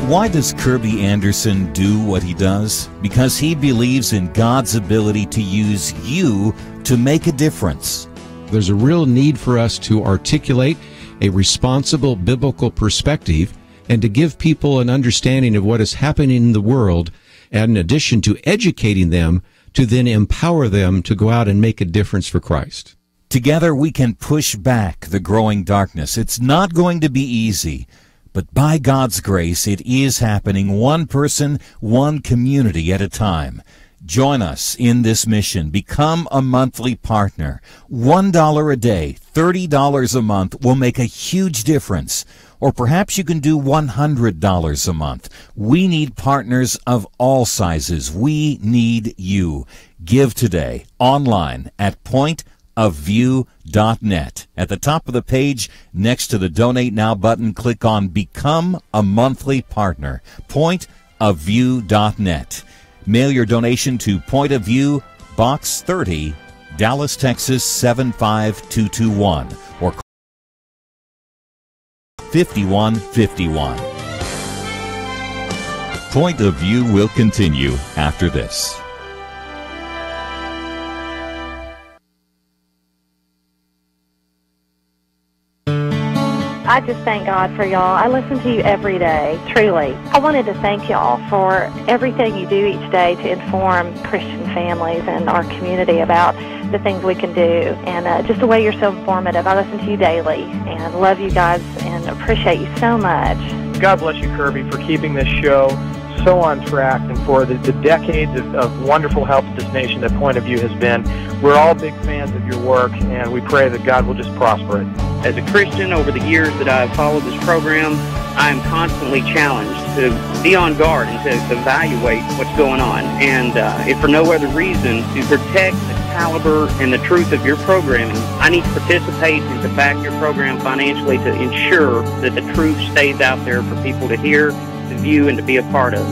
Why does Kerby Anderson do what he does? Because he believes in God's ability to use you to make a difference. There's a real need for us to articulate a responsible biblical perspective and to give people an understanding of what is happening in the world, and in addition to educating them, to then empower them to go out and make a difference for Christ. Together we can push back the growing darkness. It's not going to be easy. But by God's grace, it is happening, one person, one community at a time. Join us in this mission. Become a monthly partner. $1 a day, $30 a month will make a huge difference. Or perhaps you can do $100 a month. We need partners of all sizes. We need you. Give today online at pointofview.net. At the top of the page, next to the Donate Now button, click on Become a Monthly Partner. Pointofview.net. Mail your donation to Point of View, Box 30, Dallas, Texas 75221, or 5151. Point of View will continue after this. I just thank God for y'all. I listen to you every day, truly. I wanted to thank y'all for everything you do each day to inform Christian families and our community about the things we can do, and just the way you're so informative. I listen to you daily and love you guys and appreciate you so much. God bless you, Kerby, for keeping this show so on track and for the decades of wonderful help to this nation that Point of View has been. We're all big fans of your work, and we pray that God will just prosper it. As a Christian, over the years that I've followed this program, I am constantly challenged to be on guard and to evaluate what's going on. And if for no other reason, to protect the caliber and the truth of your programming, I need to participate and to back your program financially to ensure that the truth stays out there for people to hear, to view, and to be a part of.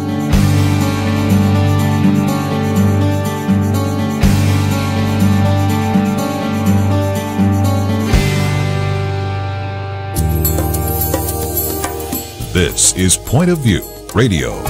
This is Point of View Radio.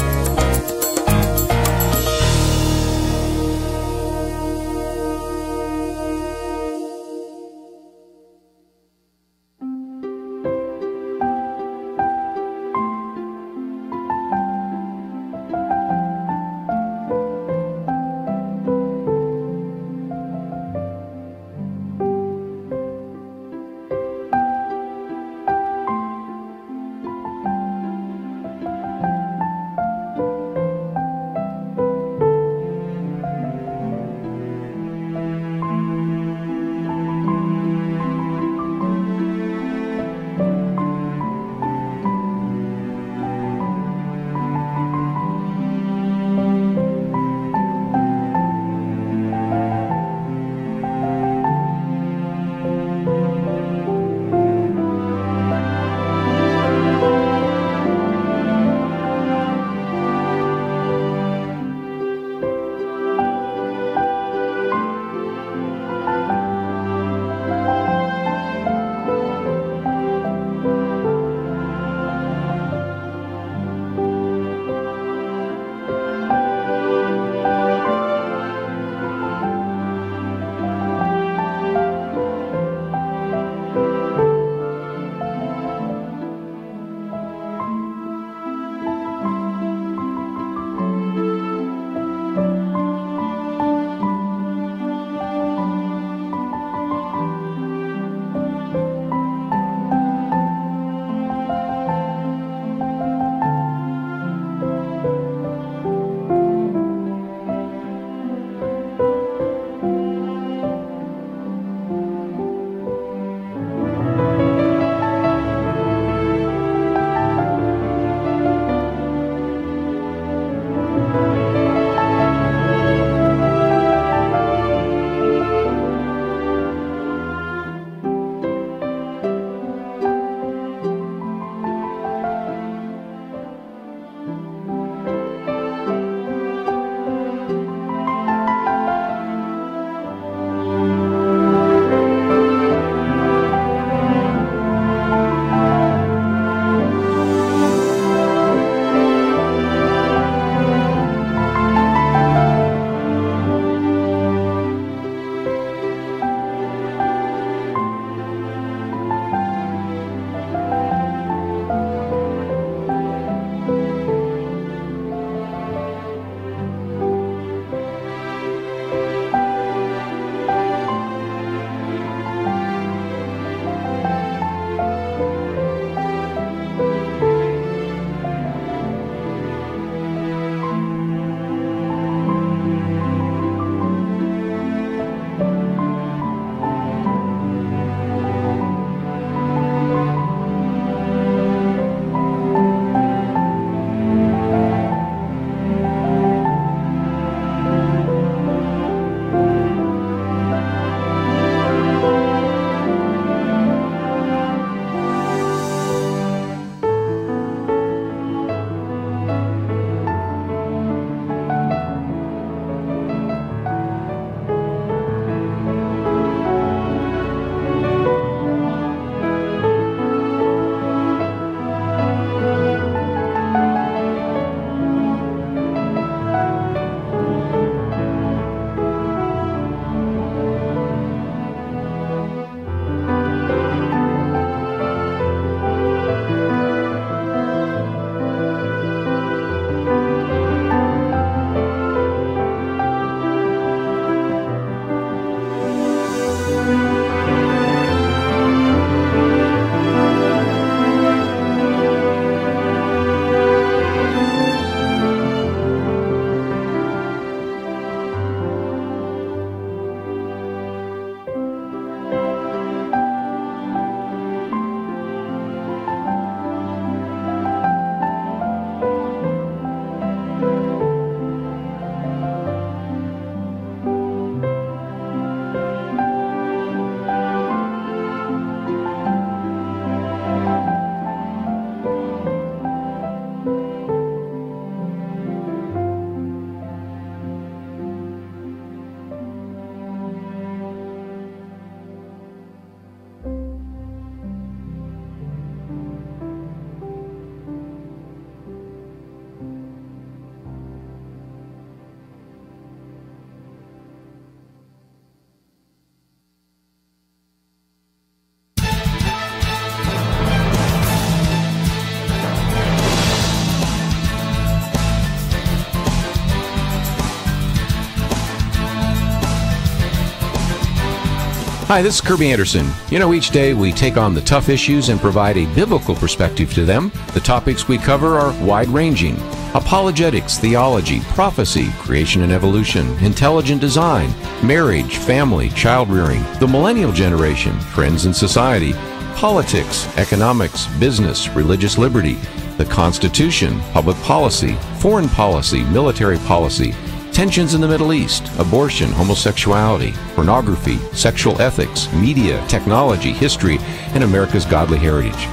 Hi, this is Kerby Anderson. You know, each day we take on the tough issues and provide a biblical perspective to them. The topics we cover are wide-ranging: apologetics, theology, prophecy, creation and evolution, intelligent design, marriage, family, child-rearing, the millennial generation, trends in society, politics, economics, business, religious liberty, the Constitution, public policy, foreign policy, military policy, tensions in the Middle East, abortion, homosexuality, pornography, sexual ethics, media, technology, history, and America's godly heritage.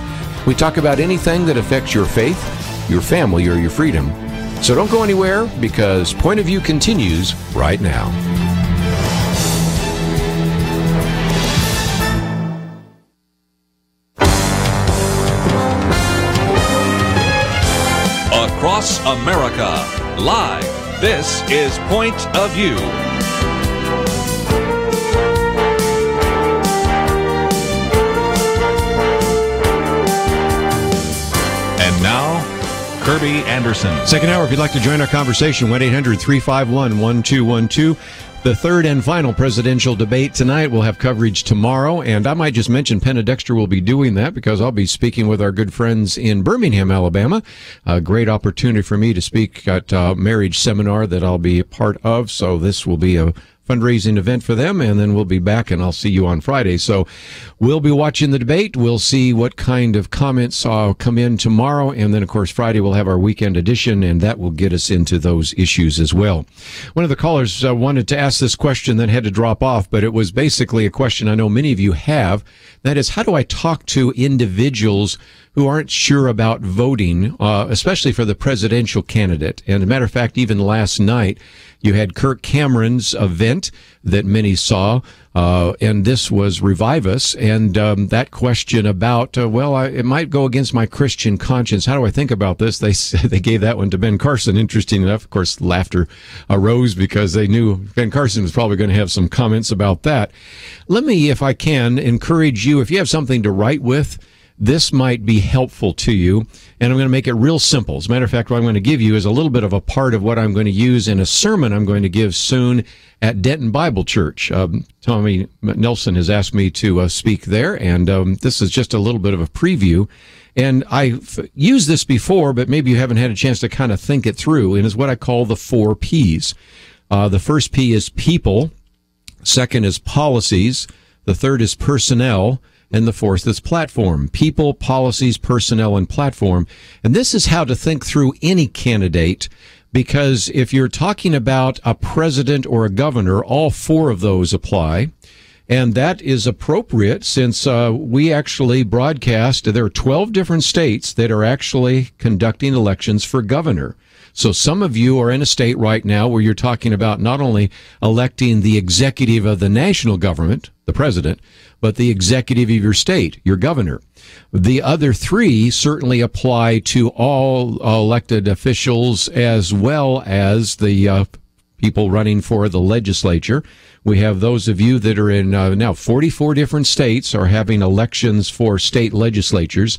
We talk about anything that affects your faith, your family, or your freedom. So don't go anywhere, because Point of View continues right now. Across America, live. This is Point of View. And now, Kerby Anderson. Second hour, if you'd like to join our conversation, 1-800-351-1212. The third and final presidential debate tonight. We'll have coverage tomorrow, and I might just mention Penna Dexter will be doing that because I'll be speaking with our good friends in Birmingham, Alabama. A great opportunity for me to speak at a marriage seminar that I'll be a part of, so this will be a fundraising event for them, and then we'll be back, and I'll see you on Friday. So we'll be watching the debate. We'll see what kind of comments come in tomorrow, and then, of course, Friday we'll have our weekend edition, and that will get us into those issues as well. One of the callers wanted to ask this question, then had to drop off, but it was basically a question I know many of you have. That is, how do I talk to individuals who aren't sure about voting, especially for the presidential candidate? And as a matter of fact, even last night, you had Kirk Cameron's event that many saw, and this was Revive Us, and that question about, it might go against my Christian conscience. How do I think about this? They gave that one to Ben Carson. Interesting enough, of course, laughter arose because they knew Ben Carson was probably going to have some comments about that. Let me, if I can, encourage you, if you have something to write with, this might be helpful to you, and I'm going to make it real simple. As a matter of fact, what I'm going to give you is a little bit of a part of what I'm going to use in a sermon I'm going to give soon at Denton Bible Church. Tommy Nelson has asked me to speak there, and this is just a little bit of a preview. And I've used this before, but maybe you haven't had a chance to kind of think it through, and it's what I call the 4 Ps. The first P is people, second is policies, the third is personnel, and the fourth is platform. People, policies, personnel, and platform. And this is how to think through any candidate, because if you're talking about a president or a governor, all 4 of those apply. And that is appropriate since we actually broadcast. There are 12 different states that are actually conducting elections for governor. So some of you are in a state right now where you're talking about not only electing the executive of the national government, the president, but the executive of your state, your governor. The other 3 certainly apply to all elected officials as well as the people running for the legislature. We have those of you that are in now 44 different states are having elections for state legislatures.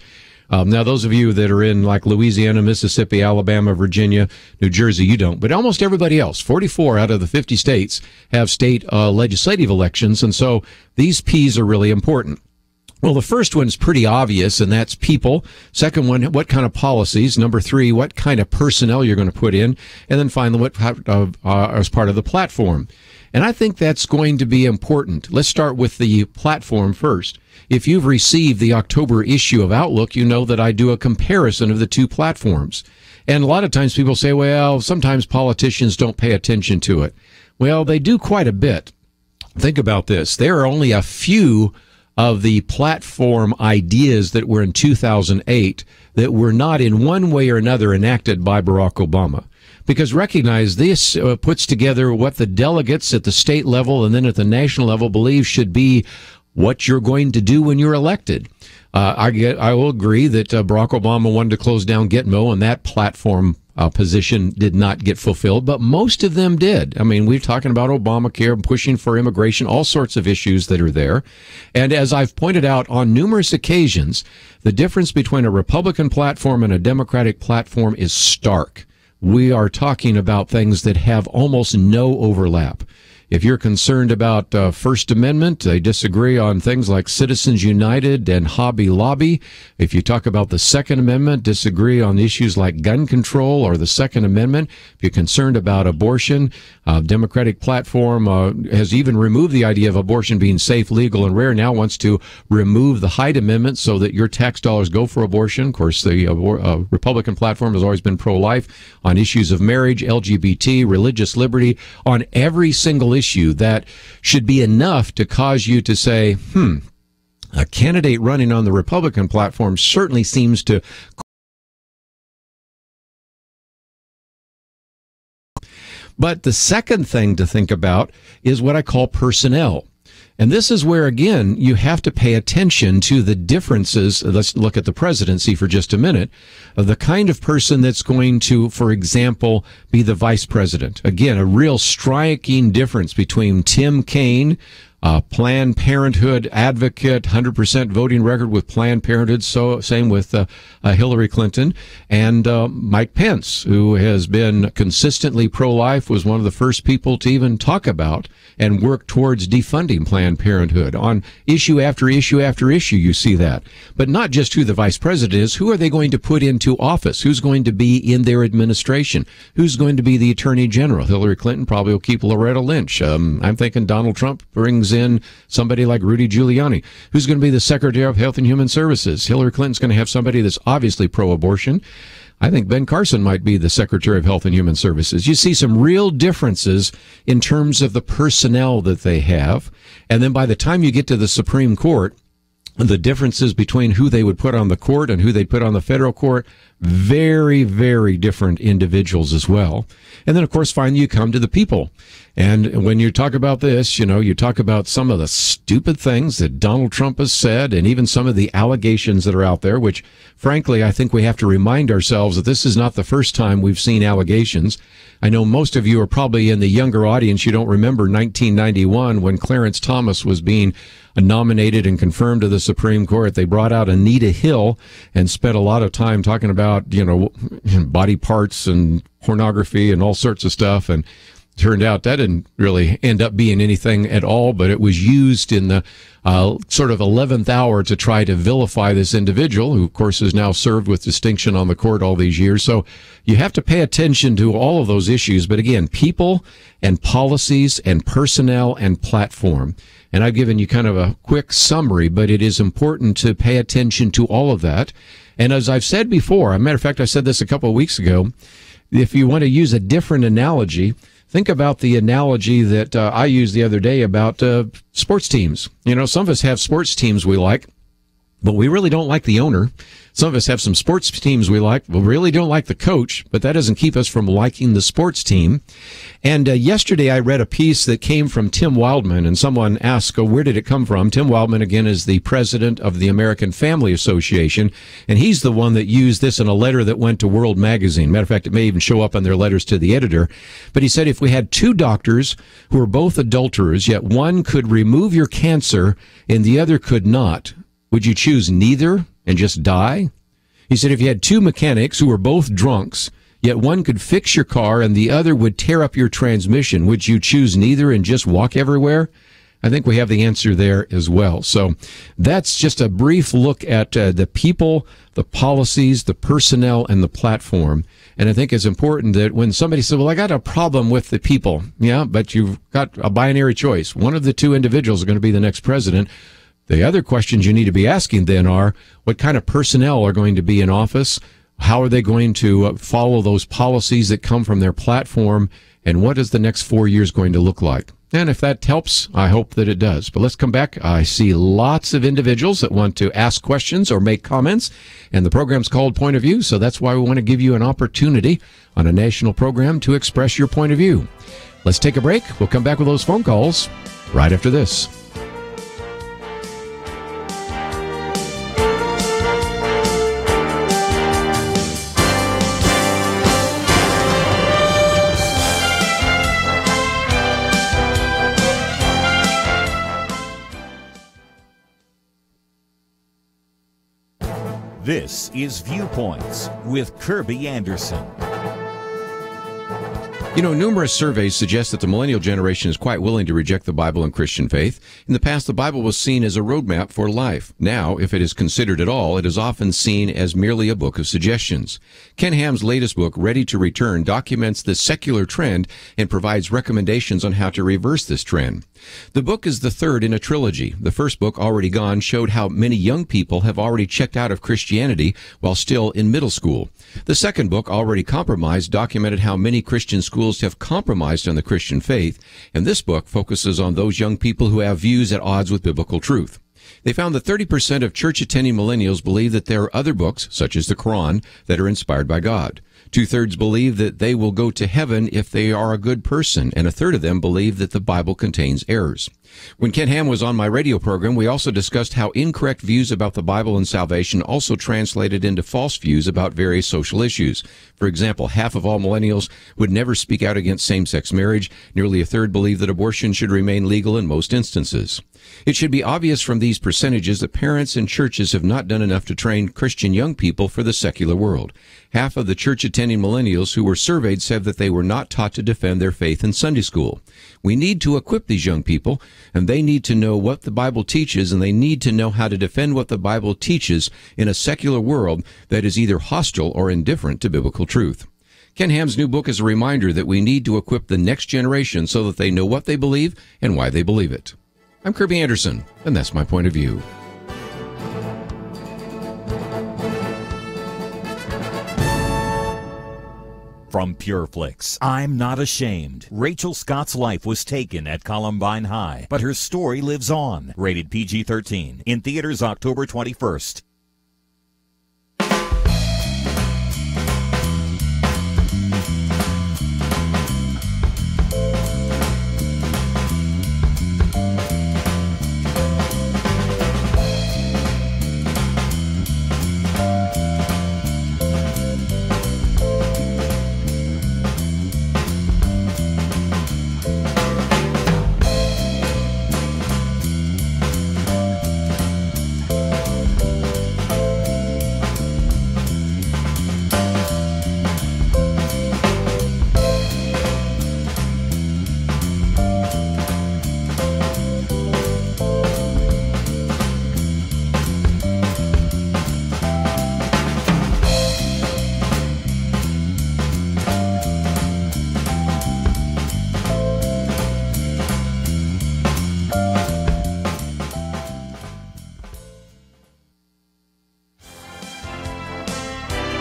Now, those of you that are in like Louisiana, Mississippi, Alabama, Virginia, New Jersey, you don't. But almost everybody else, 44 out of the 50 states, have state legislative elections. And so these Ps are really important. Well, the first one is pretty obvious, and that's people. Second one, what kind of policies? Number 3, what kind of personnel you're going to put in. And then finally, what as part of the platform. And I think that's going to be important. Let's start with the platform first. If you've received the October issue of Outlook, you know that I do a comparison of the 2 platforms. And a lot of times people say, well, sometimes politicians don't pay attention to it. Well, they do quite a bit. Think about this. There are only a few of the platform ideas that were in 2008 that were not in one way or another enacted by Barack Obama. Because recognize this puts together what the delegates at the state level and then at the national level believe should be what you're going to do when you're elected. I will agree that Barack Obama wanted to close down Gitmo, and that platform position did not get fulfilled, but most of them did. I mean, we're talking about Obamacare, pushing for immigration, all sorts of issues that are there. And as I've pointed out on numerous occasions, the difference between a Republican platform and a Democratic platform is stark. We are talking about things that have almost no overlap. If you're concerned about First Amendment, they disagree on things like Citizens United and Hobby Lobby. If you talk about the Second Amendment, disagree on issues like gun control or the Second Amendment. If you're concerned about abortion, Democratic platform has even removed the idea of abortion being safe, legal, and rare. Now wants to remove the Hyde Amendment so that your tax dollars go for abortion. Of course, the Republican platform has always been pro-life on issues of marriage, LGBT, religious liberty, on every single issue that should be enough to cause you to say, a candidate running on the Republican platform certainly seems to. But the second thing to think about is what I call personnel. And this is where, again, you have to pay attention to the differences. Let's look at the presidency for just a minute, of the kind of person that's going to, for example, be the vice president. Again, a real striking difference between Tim Kaine, Planned Parenthood advocate, 100% voting record with Planned Parenthood, so same with Hillary Clinton, and Mike Pence, who has been consistently pro-life, was one of the first people to even talk about and work towards defunding Planned Parenthood. On issue after issue after issue, you see that. But not just who the vice president is, who are they going to put into office? Who's going to be in their administration? Who's going to be the attorney general? Hillary Clinton probably will keep Loretta Lynch. I'm thinking Donald Trump brings in somebody like Rudy Giuliani. Who's going to be the Secretary of Health and Human Services? Hillary Clinton's going to have somebody that's obviously pro-abortion. I think Ben Carson might be the Secretary of Health and Human Services. You see some real differences in terms of the personnel that they have. And then by the time you get to the Supreme Court, the differences between who they would put on the court and who they'd put on the federal court, very, very different individuals as well. And then, of course, finally, you come to the people. And when you talk about this, you talk about some of the stupid things that Donald Trump has said and even some of the allegations that are out there, which, frankly, I think we have to remind ourselves that this is not the first time we've seen allegations. I know most of you are probably in the younger audience. You don't remember 1991 when Clarence Thomas was being nominated and confirmed to the Supreme Court. They brought out Anita Hill and spent a lot of time talking about, body parts and pornography and all sorts of stuff. And turned out that didn't really end up being anything at all, but it was used in the sort of 11th hour to try to vilify this individual, who, of course, is now served with distinction on the court all these years. So you have to pay attention to all of those issues. But again, people and policies and personnel and platform. And I've given you kind of a quick summary, but it is important to pay attention to all of that. And as I've said before, as a matter of fact, I said this a couple of weeks ago, if you want to use a different analogy, think about the analogy that I used the other day about sports teams. Some of us have sports teams we like, but we really don't like the owner. Some of us have some sports teams we like, but really don't like the coach, but that doesn't keep us from liking the sports team. And yesterday I read a piece that came from Tim Wildman, and someone asked, where did it come from? Tim Wildman, again, is the president of the American Family Association, and he's the one that used this in a letter that went to World Magazine. Matter of fact, it may even show up on their letters to the editor. But he said, if we had two doctors who are both adulterers, yet one could remove your cancer and the other could not, would you choose neither and just die? He said, if you had two mechanics who were both drunks, yet one could fix your car and the other would tear up your transmission, would you choose neither and just walk everywhere? I think we have the answer there as well. So that's just a brief look at the people, the policies, the personnel, and the platform. And I think it's important that when somebody says, well, I got a problem with the people. Yeah, but you've got a binary choice. One of the two individuals is going to be the next president. The other questions you need to be asking then are, what kind of personnel are going to be in office? How are they going to follow those policies that come from their platform? And what is the next 4 years going to look like? And if that helps, I hope that it does. But let's come back. I see lots of individuals that want to ask questions or make comments, and the program's called Point of View, so that's why we want to give you an opportunity on a national program to express your point of view. Let's take a break. We'll come back with those phone calls right after this. This is Viewpoints with Kerby Anderson. You know, numerous surveys suggest that the millennial generation is quite willing to reject the Bible and Christian faith. In the past, the Bible was seen as a roadmap for life. Now, if it is considered at all, it is often seen as merely a book of suggestions. Ken Ham's latest book, Ready to Return, documents this secular trend and provides recommendations on how to reverse this trend. The book is the third in a trilogy. The first book, Already Gone, showed how many young people have already checked out of Christianity while still in middle school. The second book, Already Compromised, documented how many Christian schools have compromised on the Christian faith, and this book focuses on those young people who have views at odds with biblical truth. They found that 30% of church-attending millennials believe that there are other books, such as the Quran, that are inspired by God. 2/3 believe that they will go to heaven if they are a good person, and 1/3 of them believe that the Bible contains errors. When Ken Ham was on my radio program, we also discussed how incorrect views about the Bible and salvation also translated into false views about various social issues. For example, half of all millennials would never speak out against same-sex marriage. Nearly 1/3 believe that abortion should remain legal in most instances. It should be obvious from these percentages that parents and churches have not done enough to train Christian young people for the secular world. Half of the church-attending millennials who were surveyed said that they were not taught to defend their faith in Sunday school. We need to equip these young people, and they need to know what the Bible teaches, and they need to know how to defend what the Bible teaches in a secular world that is either hostile or indifferent to biblical truth. Ken Ham's new book is a reminder that we need to equip the next generation so that they know what they believe and why they believe it. I'm Kerby Anderson, and that's my point of view. From PureFlix, I'm not ashamed. Rachel Scott's life was taken at Columbine High, but her story lives on. Rated PG-13. In theaters October 21st.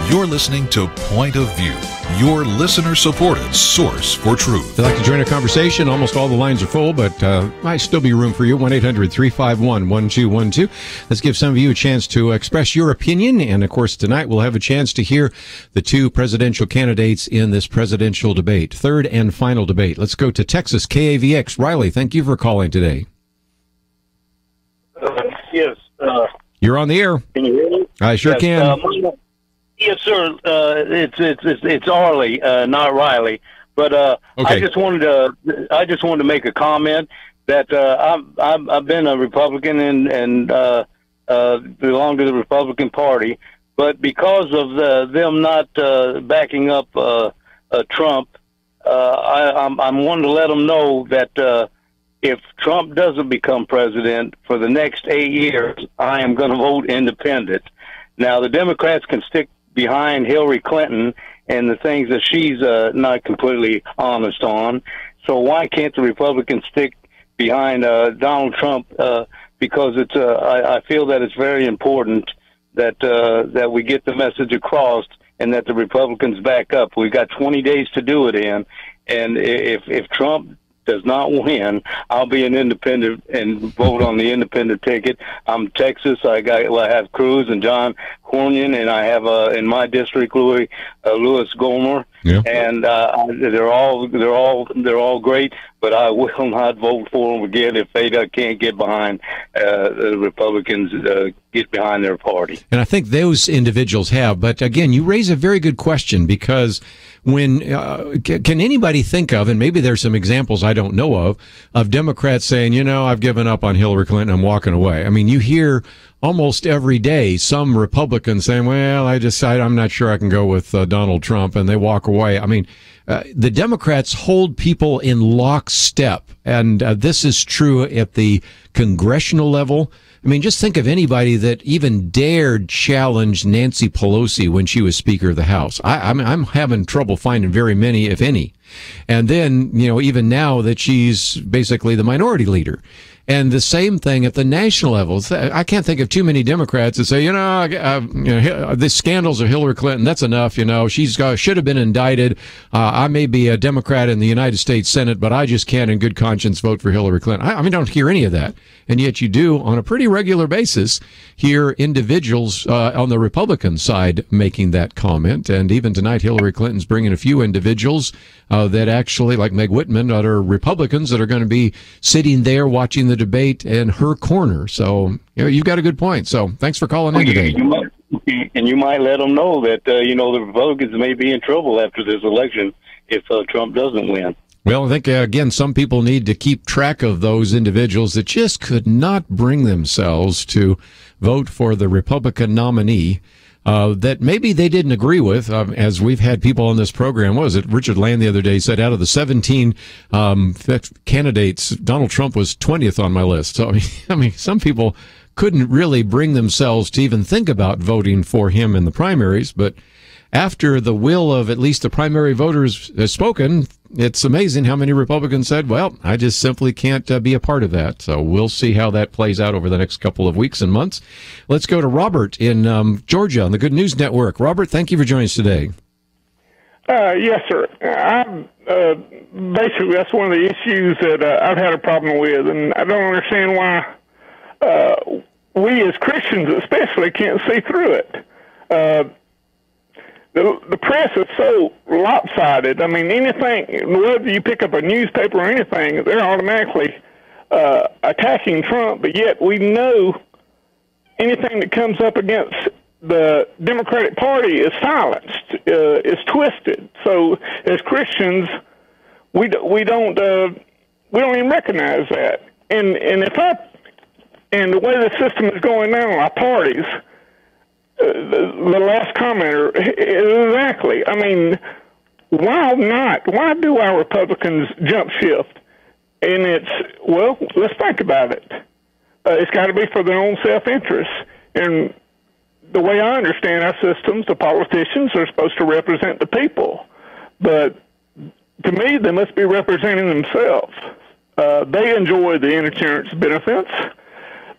You're listening to Point of View, your listener-supported source for truth. If you'd like to join a conversation, almost all the lines are full, but might still be room for you. 1-800-351-1212. Let's give some of you a chance to express your opinion. And, of course, tonight we'll have a chance to hear the two presidential candidates in this presidential debate, third and final debate. Let's go to Texas, KAVX. Riley, thank you for calling today. Yes. You're on the air. Can you hear me? I sure can. Yes, sir. It's Arlie, not Riley. But okay. I just wanted to make a comment that I've been a Republican and belong to the Republican Party, but because of them not backing up Trump, I'm wanting to let them know that if Trump doesn't become president for the next 8 years, I am going to vote independent. Now, the Democrats can stick behind Hillary Clinton and the things that she's not completely honest on. So why can't the Republicans stick behind Donald Trump? Because it's I feel that it's very important that we get the message across and that the Republicans back up. We've got 20 days to do it in, and if Trump does not win, I'll be an independent and vote on the independent ticket. I'm Texas. I have Cruz and John Cornyn, and I have in my district Louis Gohmert, yeah. And they're all great. But I will not vote for them again if they can't get behind the Republicans, get behind their party. And I think those individuals have. But again, you raise a very good question, because when can anybody think of, and maybe there's some examples I don't know of Democrats saying, I've given up on Hillary Clinton, I'm walking away. I mean, you hear almost every day, some Republicans saying, well, I'm not sure I can go with Donald Trump, and they walk away. I mean, the Democrats hold people in lockstep, and this is true at the congressional level. I mean, just think of anybody that even dared challenge Nancy Pelosi when she was Speaker of the House. I'm having trouble finding very many, if any. And then, even now that she's basically the minority leader. And the same thing at the national level. I can't think of too many Democrats that say, the scandals of Hillary Clinton, that's enough. She's should have been indicted. I may be a Democrat in the United States Senate, but I just can't in good conscience vote for Hillary Clinton. I don't hear any of that. And yet you do, on a pretty regular basis, hear individuals on the Republican side making that comment. And even tonight, Hillary Clinton's bringing a few individuals that actually, like Meg Whitman, that are Republicans that are going to be sitting there watching the debate in her corner. So, you've got a good point. So, thanks for calling in today. You might let them know that, the Republicans may be in trouble after this election if Trump doesn't win. Well, I think, again, some people need to keep track of those individuals that just could not bring themselves to vote for the Republican nominee that maybe they didn't agree with, as we've had people on this program. What was it? Richard Land the other day said out of the 17 candidates, Donald Trump was 20th on my list. So, I mean, some people couldn't really bring themselves to even think about voting for him in the primaries, but after the will of at least the primary voters has spoken, it's amazing how many Republicans said, well, I just simply can't be a part of that. So we'll see how that plays out over the next couple of weeks and months. Let's go to Robert in Georgia on the Good News Network. Robert, thank you for joining us today. Yes, sir. Basically, that's one of the issues that I've had a problem with, and I don't understand why we as Christians especially can't see through it. The press is so lopsided. I mean, anything, whether you pick up a newspaper or anything, they're automatically attacking Trump, but yet we know anything that comes up against the Democratic Party is silenced, is twisted. So as Christians, we don't even recognize that. And the way the system is going now in our parties, the last commenter, exactly. I mean, why not? Why do our Republicans jump shift? And let's think about it. It's got to be for their own self-interest. And the way I understand our systems, the politicians are supposed to represent the people. But to me, they must be representing themselves. They enjoy the insurance benefits.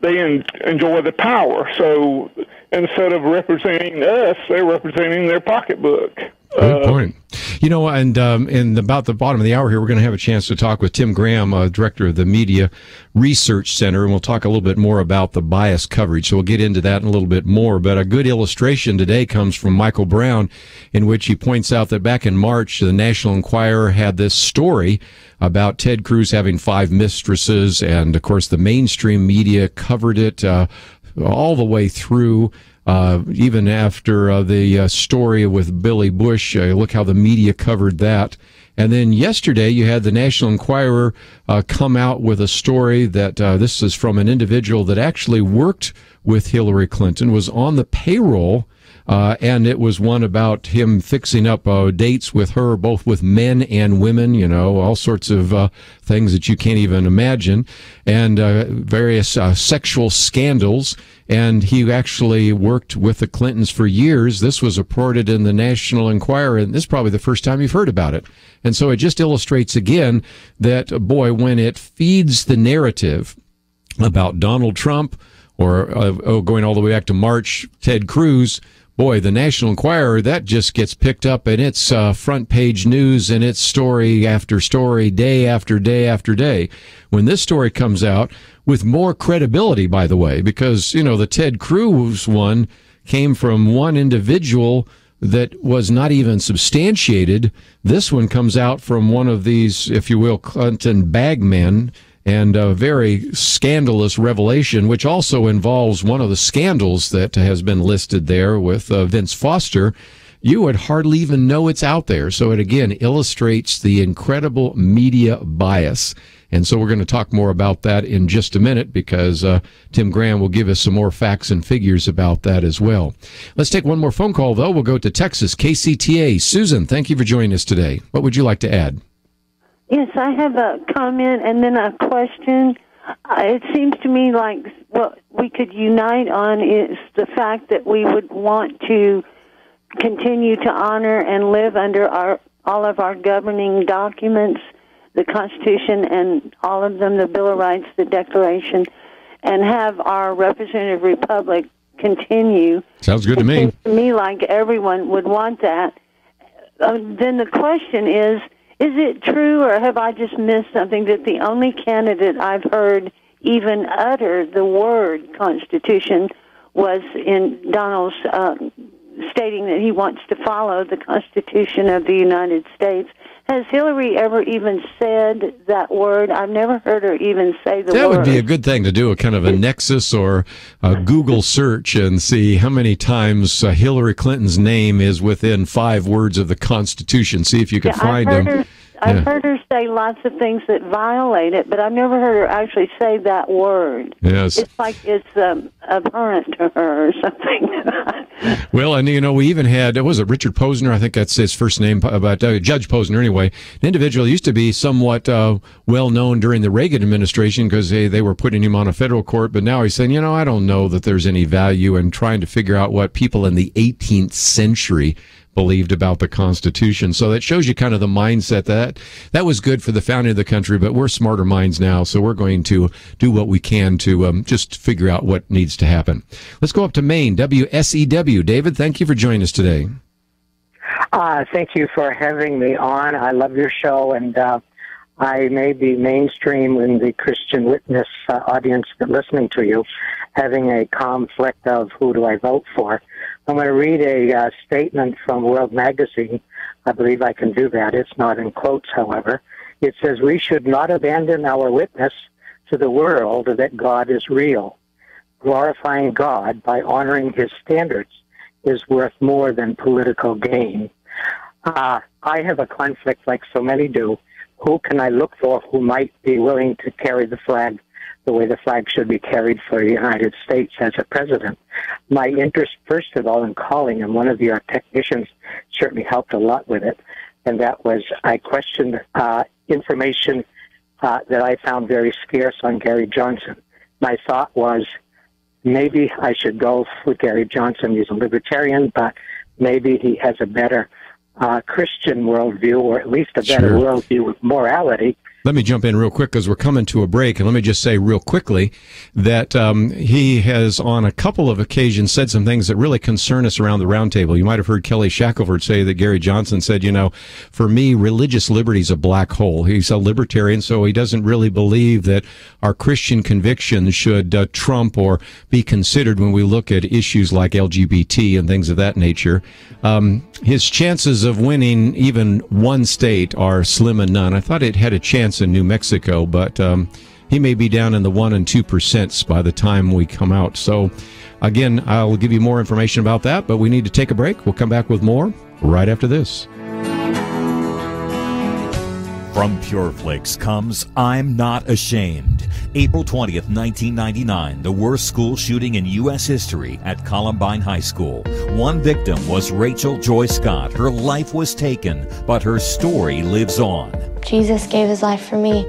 They enjoy the power. So instead of representing us, they're representing their pocketbook. Good point. And in about the bottom of the hour here, we're going to have a chance to talk with Tim Graham, director of the Media Research Center, and we'll talk a little bit more about the bias coverage. So we'll get into that in a little bit more. But a good illustration today comes from Michael Brown, in which he points out that back in March, the National Enquirer had this story about Ted Cruz having 5 mistresses, and of course the mainstream media covered it all the way through. Even after the story with Billy Bush, look how the media covered that. And then yesterday, you had the National Enquirer come out with a story that this is from an individual that actually worked with Hillary Clinton, was on the payroll, and it was one about him fixing up dates with her, both with men and women, all sorts of things that you can't even imagine, and various sexual scandals. And he actually worked with the Clintons for years. This was reported in the National Enquirer, and this is probably the first time you've heard about it. And so it just illustrates again that, boy, when it feeds the narrative about Donald Trump or going all the way back to March, Ted Cruz, boy, the National Enquirer, that just gets picked up in its front page news and its story after story, day after day after day. When this story comes out, with more credibility, by the way, because, the Ted Cruz one came from one individual that was not even substantiated. This one comes out from one of these, if you will, Clinton bagmen, and a very scandalous revelation, which also involves one of the scandals that has been listed there with Vince Foster. you would hardly even know it's out there. So it again illustrates the incredible media bias. And so we're going to talk more about that in just a minute because Tim Graham will give us some more facts and figures about that as well. Let's take one more phone call, though. We'll go to Texas, KCTA. Susan, thank you for joining us today. What would you like to add? Yes, I have a comment and then a question. It seems to me like what we could unite on is the fact that we would want to continue to honor and live under all of our governing documents, the Constitution and all of them, the Bill of Rights, the Declaration, and have our representative republic continue. Sounds good to me. It seems to me like everyone would want that. Then the question is it true or have I just missed something that the only candidate I've heard even utter the word Constitution was in Donald's stating that he wants to follow the Constitution of the United States? Has Hillary ever even said that word? I've never heard her even say the word. That would be a good thing to do, a kind of a nexus or a Google search and see how many times Hillary Clinton's name is within 5 words of the Constitution. See if you can find them. I've heard her say lots of things that violate it, but I've never heard her actually say that word. Yes. It's like it's abhorrent to her or something. Well, and we even had, was it Richard Posner? I think that's his first name, about Judge Posner anyway. An individual used to be somewhat well known during the Reagan administration because they were putting him on a federal court, but now he's saying, I don't know that there's any value in trying to figure out what people in the 18th century believed about the Constitution. So that shows you kind of the mindset that was good for the founding of the country, but we're smarter minds now, so we're going to do what we can to just figure out what needs to happen. Let's go up to Maine, WSEW. David, thank you for joining us today. Thank you for having me on. I love your show, and I may be mainstream in the Christian Witness audience listening to you, having a conflict of who do I vote for. I'm going to read a statement from World Magazine. I believe I can do that. It's not in quotes, however. It says, "We should not abandon our witness to the world that God is real. Glorifying God by honoring his standards is worth more than political gain." I have a conflict like so many do. Who can I look for who might be willing to carry the flag the way the flag should be carried for the United States as a president? My interest, first of all, in calling, and one of your technicians certainly helped a lot with it, and that was I questioned information that I found very scarce on Gary Johnson. My thought was maybe I should go with Gary Johnson. He's a libertarian, but maybe he has a better Christian worldview, or at least a better worldview with morality. Let me jump in real quick because we're coming to a break, and let me just say real quickly that he has on a couple of occasions said some things that really concern us around the roundtable. You might have heard Kelly Shackelford say that Gary Johnson said, for me, religious liberty is a black hole. He's a libertarian, so he doesn't really believe that our Christian convictions should trump or be considered when we look at issues like LGBT and things of that nature. His chances of winning even one state are slim and none. I thought it had a chance in New Mexico, but he may be down in the 1% and 2% by the time we come out. So again, I'll give you more information about that, but we need to take a break. We'll come back with more right after this. From Pure Flakes comes I'm Not Ashamed. April 20th, 1999, the worst school shooting in U.S. history at Columbine High School. One victim was Rachel Joy Scott. Her life was taken, but her story lives on. Jesus gave his life for me,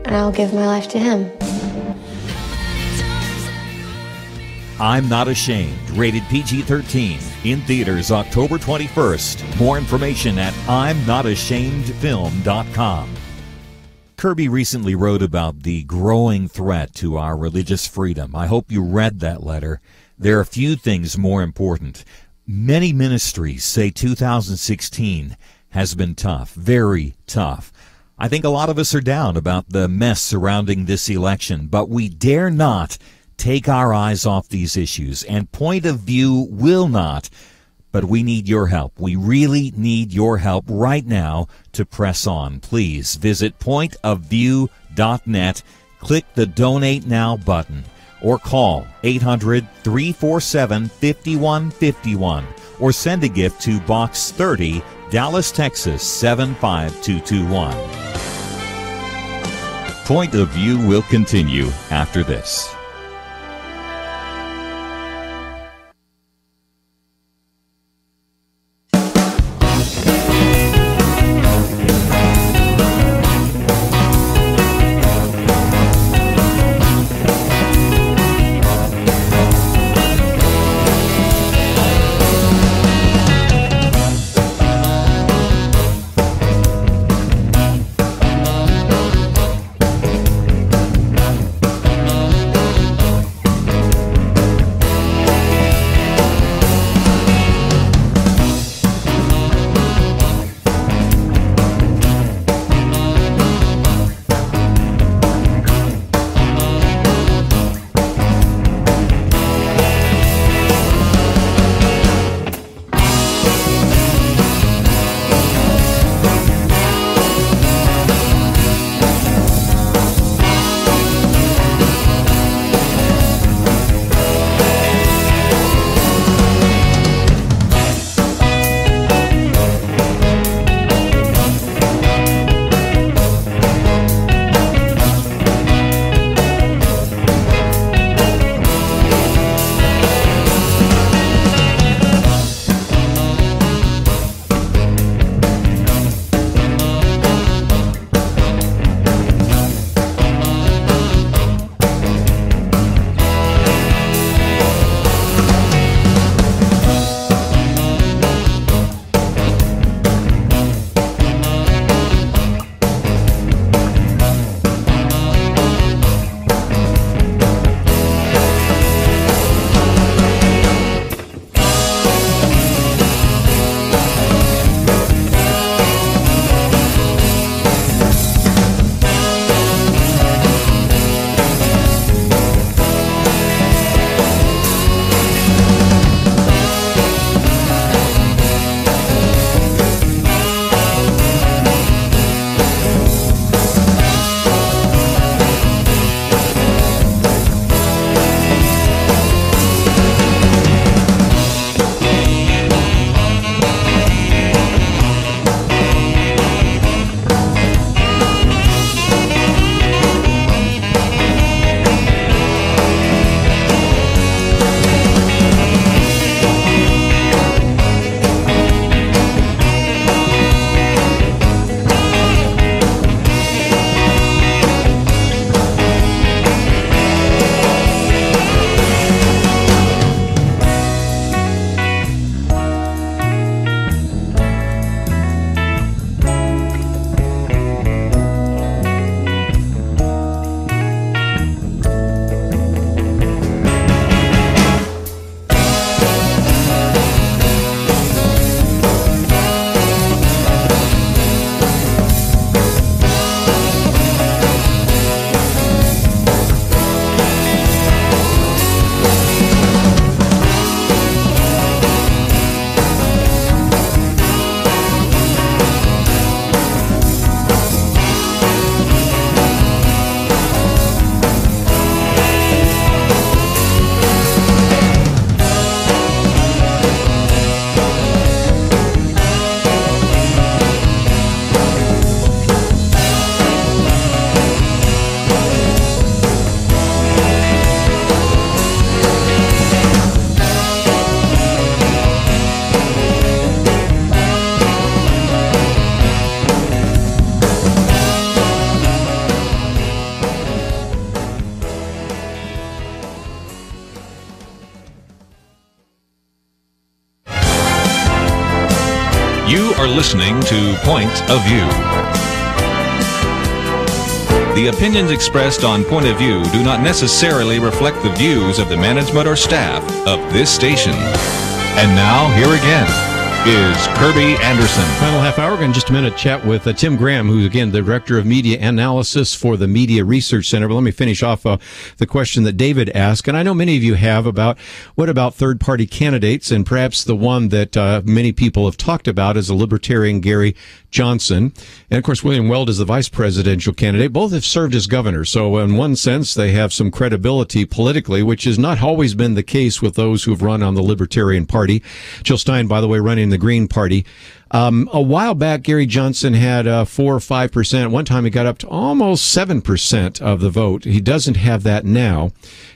and I'll give my life to him. I'm Not Ashamed, rated PG-13, in theaters October 21st. More information at I'mNotAshamedFilm.com. Kerby recently wrote about the growing threat to our religious freedom. I hope you read that letter. There are few things more important. Many ministries say 2016 has been tough, very tough. I think a lot of us are down about the mess surrounding this election, but we dare not take our eyes off these issues, and Point of View will not. But we need your help. We really need your help right now to press on. Please visit pointofview.net, click the Donate Now button, or call 800-347-5151, or send a gift to Box 30, Dallas, Texas 75221. Point of View will continue after this. You are listening to Point of View. The opinions expressed on Point of View do not necessarily reflect the views of the management or staff of this station. And now, here again, is Kerby Anderson. Final half hour, in just a minute, chat with Tim Graham, who's, again, the Director of Media Analysis for the Media Research Center. But let me finish off the question that David asked. And I know many of you have about what about third-party candidates, and perhaps the one that many people have talked about is a Libertarian Gary Johnson. And, of course, William Weld is the vice presidential candidate. Both have served as governor. So in one sense, they have some credibility politically, which has not always been the case with those who've run on the Libertarian Party. Jill Stein, by the way, running the Green Party. A while back, Gary Johnson had 4 or 5%. At one time, he got up to almost 7% of the vote. He doesn't have that now.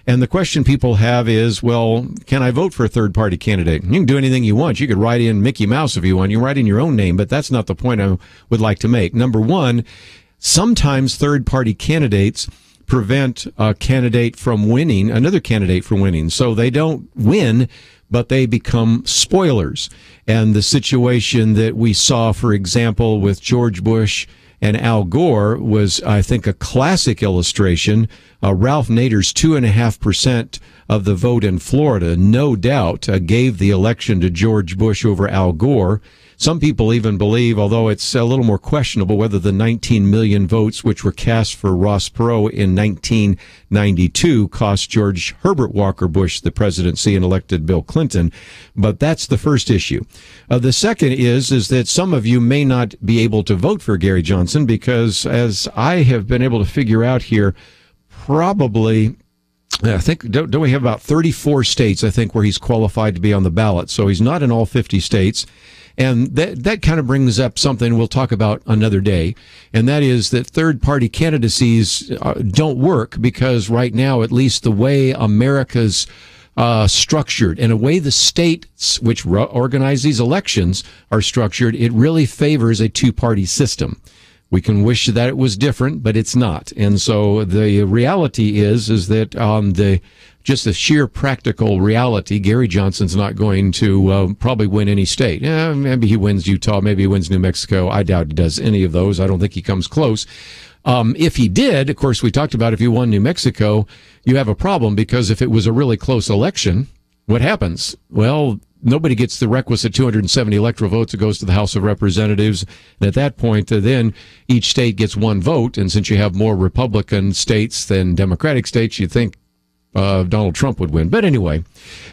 And the question people have is, well, can I vote for a third-party candidate? You can do anything you want. You could write in Mickey Mouse if you want. You can write in your own name, but that's not the point I would like to make. Number one, sometimes third-party candidates prevent a candidate from winning, another candidate from winning. So they don't win, but they become spoilers. And the situation that we saw, for example, with George Bush and Al Gore was, I think, a classic illustration. Ralph Nader's 2.5% of the vote in Florida, no doubt, gave the election to George Bush over Al Gore. Some people even believe, although it's a little more questionable, whether the 19 million votes which were cast for Ross Perot in 1992 cost George Herbert Walker Bush the presidency and elected Bill Clinton. But that's the first issue. The second is that some of you may not be able to vote for Gary Johnson because, as I have been able to figure out here, probably, I think, don't we have about 34 states, I think, where he's qualified to be on the ballot. So he's not in all 50 states. And that kind of brings up something we'll talk about another day, and that is that third-party candidacies don't work because right now, at least the way America's structured and the way the states which organize these elections are structured, it really favors a two-party system. We can wish that it was different, but it's not. And so the reality is that on just the sheer practical reality, Gary Johnson's not going to probably win any state. Maybe he wins Utah, maybe he wins New Mexico. I doubt he does any of those. I don't think he comes close. If he did, of course, we talked about if you won New Mexico, you have a problem because if it was a really close election, what happens? Well, nobody gets the requisite 270 electoral votes. It goes to the House of Representatives. And at that point, then each state gets one vote. And since you have more Republican states than Democratic states, you think Donald Trump would win. But anyway,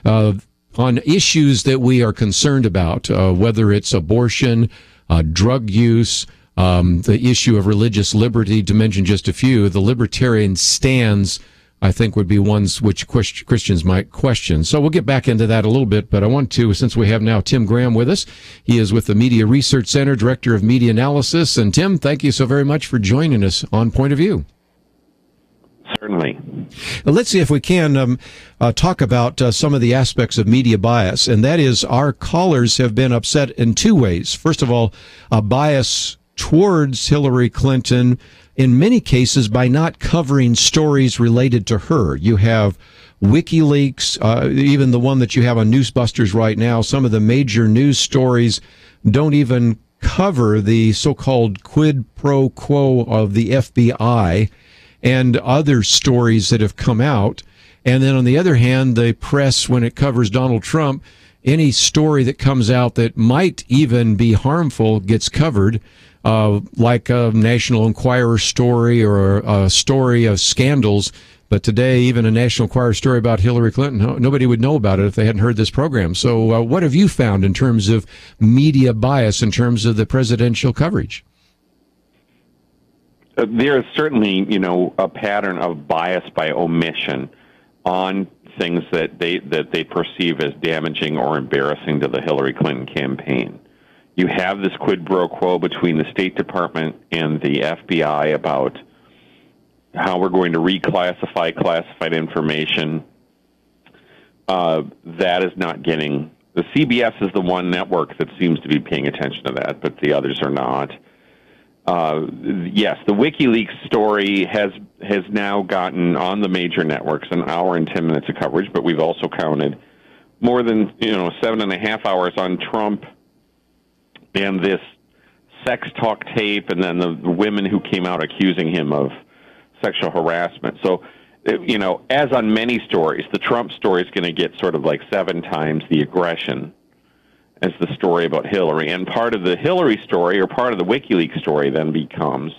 on issues that we are concerned about, whether it's abortion, drug use, the issue of religious liberty, to mention just a few, the libertarian stands, I think, would be ones which Christians might question. So we'll get back into that a little bit, but I want to, since we have now Tim Graham with us, he is with the Media Research Center, Director of Media Analysis. And Tim, thank you so very much for joining us on Point of View. Certainly. Let's see if we can talk about some of the aspects of media bias, and that is our callers have been upset in two ways. First of all, a bias towards Hillary Clinton, in many cases by not covering stories related to her. You have WikiLeaks, even the one that you have on Newsbusters right now. Some of the major news stories don't even cover the so-called quid pro quo of the FBI and other stories that have come out. And then on the other hand, the press, when it covers Donald Trump, any story that comes out that might even be harmful gets covered, like a National Enquirer story or a story of scandals. But today, even a National Enquirer story about Hillary Clinton, nobody would know about it if they hadn't heard this program. So what have you found in terms of media bias, in terms of the presidential coverage? There is certainly, a pattern of bias by omission on things that they perceive as damaging or embarrassing to the Hillary Clinton campaign. You have this quid pro quo between the State Department and the FBI about how we're going to reclassify classified information. That is not getting... The CBS is the one network that seems to be paying attention to that, but the others are not. Yes, the WikiLeaks story has now gotten on the major networks an hour and 10 minutes of coverage, but we've also counted more than 7.5 hours on Trump and this sex talk tape, and then the women who came out accusing him of sexual harassment. So, as on many stories, the Trump story is going to get sort of like 7 times the aggression. as the story about Hillary. And part of the Hillary story, or part of the WikiLeaks story, then becomes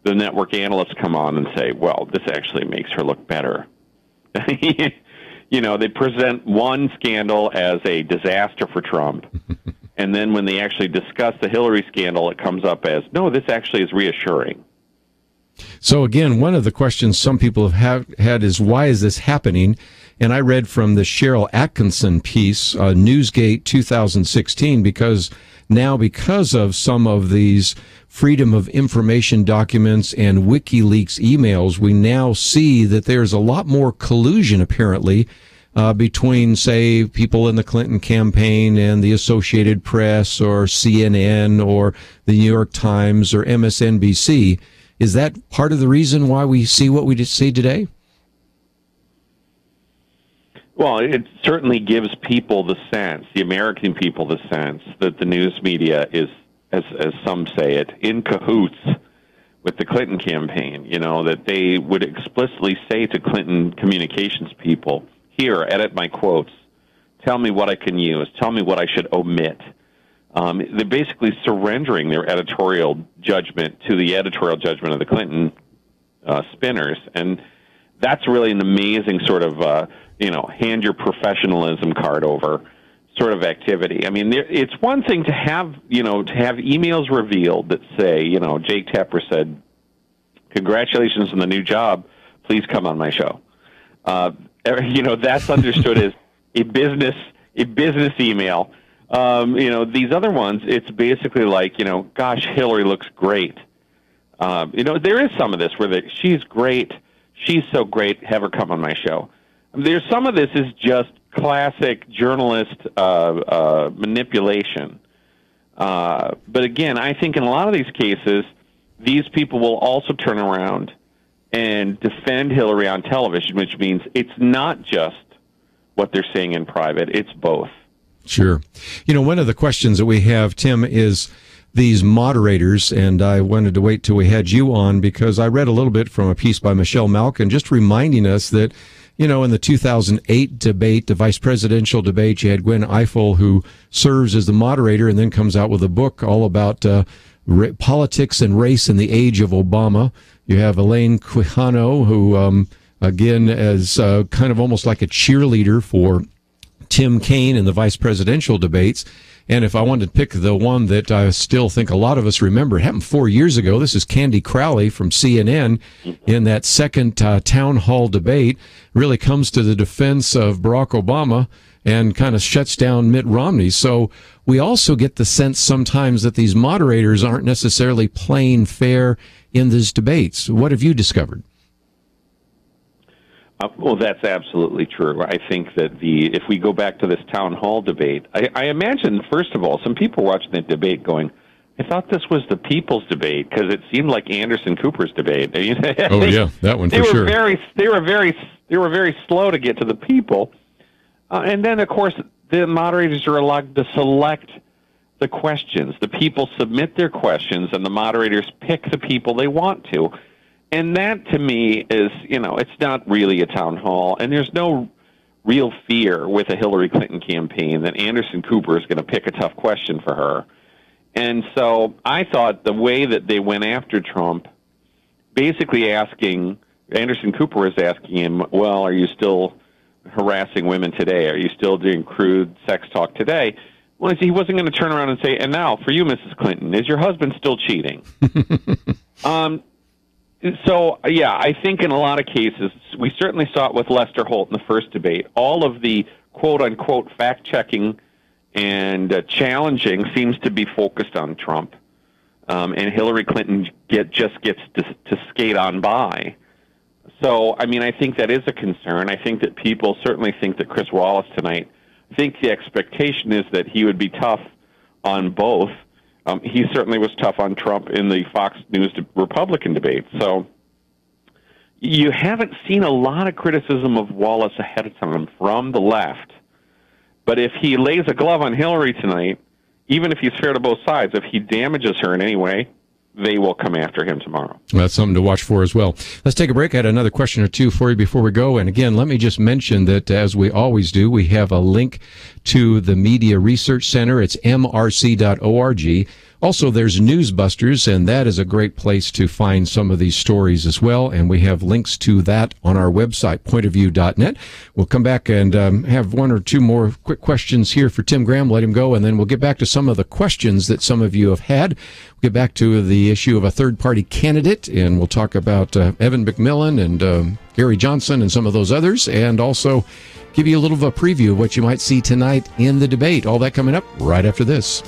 the network analysts come on and say, well, this actually makes her look better. They present one scandal as a disaster for Trump. And then when they actually discuss the Hillary scandal, it comes up as, no, this actually is reassuring. So again, one of the questions some people have had is, why is this happening? And I read from the Cheryl Atkinson piece, Newsgate 2016, because of some of these Freedom of Information documents and WikiLeaks emails, we now see that there's a lot more collusion, apparently, between, say, people in the Clinton campaign and the Associated Press or CNN or the New York Times or MSNBC. Is that part of the reason why we see what we see today? Well, it certainly gives people the sense, the American people the sense, that the news media is, as some say it, in cahoots with the Clinton campaign. That they would explicitly say to Clinton communications people, here, edit my quotes, tell me what I can use, tell me what I should omit. They're basically surrendering their editorial judgment to the editorial judgment of the Clinton spinners. And that's really an amazing sort of, hand your professionalism card over sort of activity. I mean, it's one thing to have emails revealed that say, Jake Tapper said, congratulations on the new job, please come on my show. That's understood as a business email. These other ones, it's basically like, gosh, Hillary looks great. There is some of this where she's great, she's so great, have her come on my show. There's some of this is just classic journalist manipulation. But again, I think in a lot of these cases, these people will also turn around and defend Hillary on television, which means it's not just what they're saying in private, it's both. Sure. One of the questions that we have, Tim, is these moderators, and I wanted to wait till we had you on because I read a little bit from a piece by Michelle Malkin just reminding us that, in the 2008 debate, the vice presidential debate, you had Gwen Ifill, who serves as the moderator and then comes out with a book all about politics and race in the age of Obama. You have Elaine Quijano, who, again, is kind of almost like a cheerleader for Tim Kaine in the vice presidential debates. And if I wanted to pick the one that I still think a lot of us remember, it happened 4 years ago. This is Candy Crowley from CNN in that second town hall debate, really comes to the defense of Barack Obama and kind of shuts down Mitt Romney. So we also get the sense sometimes that these moderators aren't necessarily playing fair in these debates. What have you discovered? Well, that's absolutely true. I think that if we go back to this town hall debate, I imagine, first of all, some people watching that debate going, I thought this was the people's debate because it seemed like Anderson Cooper's debate. Oh, yeah, that one for sure. They were very slow to get to the people. And then, of course, the moderators are allowed to select the questions. The people submit their questions, and the moderators pick the people they want to. And that, to me, is, it's not really a town hall, and there's no real fear with a Hillary Clinton campaign that Anderson Cooper is going to pick a tough question for her. And so I thought the way that they went after Trump, basically Anderson Cooper was asking him, well, are you still harassing women today? Are you still doing crude sex talk today? Well, he wasn't going to turn around and say, and now, for you, Mrs. Clinton, is your husband still cheating? So, yeah, I think in a lot of cases, we certainly saw it with Lester Holt in the first debate. All of the quote-unquote fact-checking and challenging seems to be focused on Trump. And Hillary Clinton just gets to skate on by. So, I mean, I think that is a concern. I think that people certainly think that Chris Wallace tonight, I think the expectation is that he would be tough on both. He certainly was tough on Trump in the Fox News Republican debate. So you haven't seen a lot of criticism of Wallace ahead of time from the left. But if he lays a glove on Hillary tonight, even if he's fair to both sides, if he damages her in any way, they will come after him tomorrow. That's something to watch for as well. Let's take a break. I had another question or two for you before we go. And again, let me just mention that, as we always do, we have a link to the Media Research Center. It's mrc.org. Also, there's Newsbusters, and that is a great place to find some of these stories as well. And we have links to that on our website, pointofview.net. We'll come back and have one or two more quick questions here for Tim Graham. Let him go, and then we'll get back to some of the questions that some of you have had. We'll get back to the issue of a third-party candidate, and we'll talk about Evan McMillan and Gary Johnson and some of those others, and also give you a little of a preview of what you might see tonight in the debate. All that coming up right after this.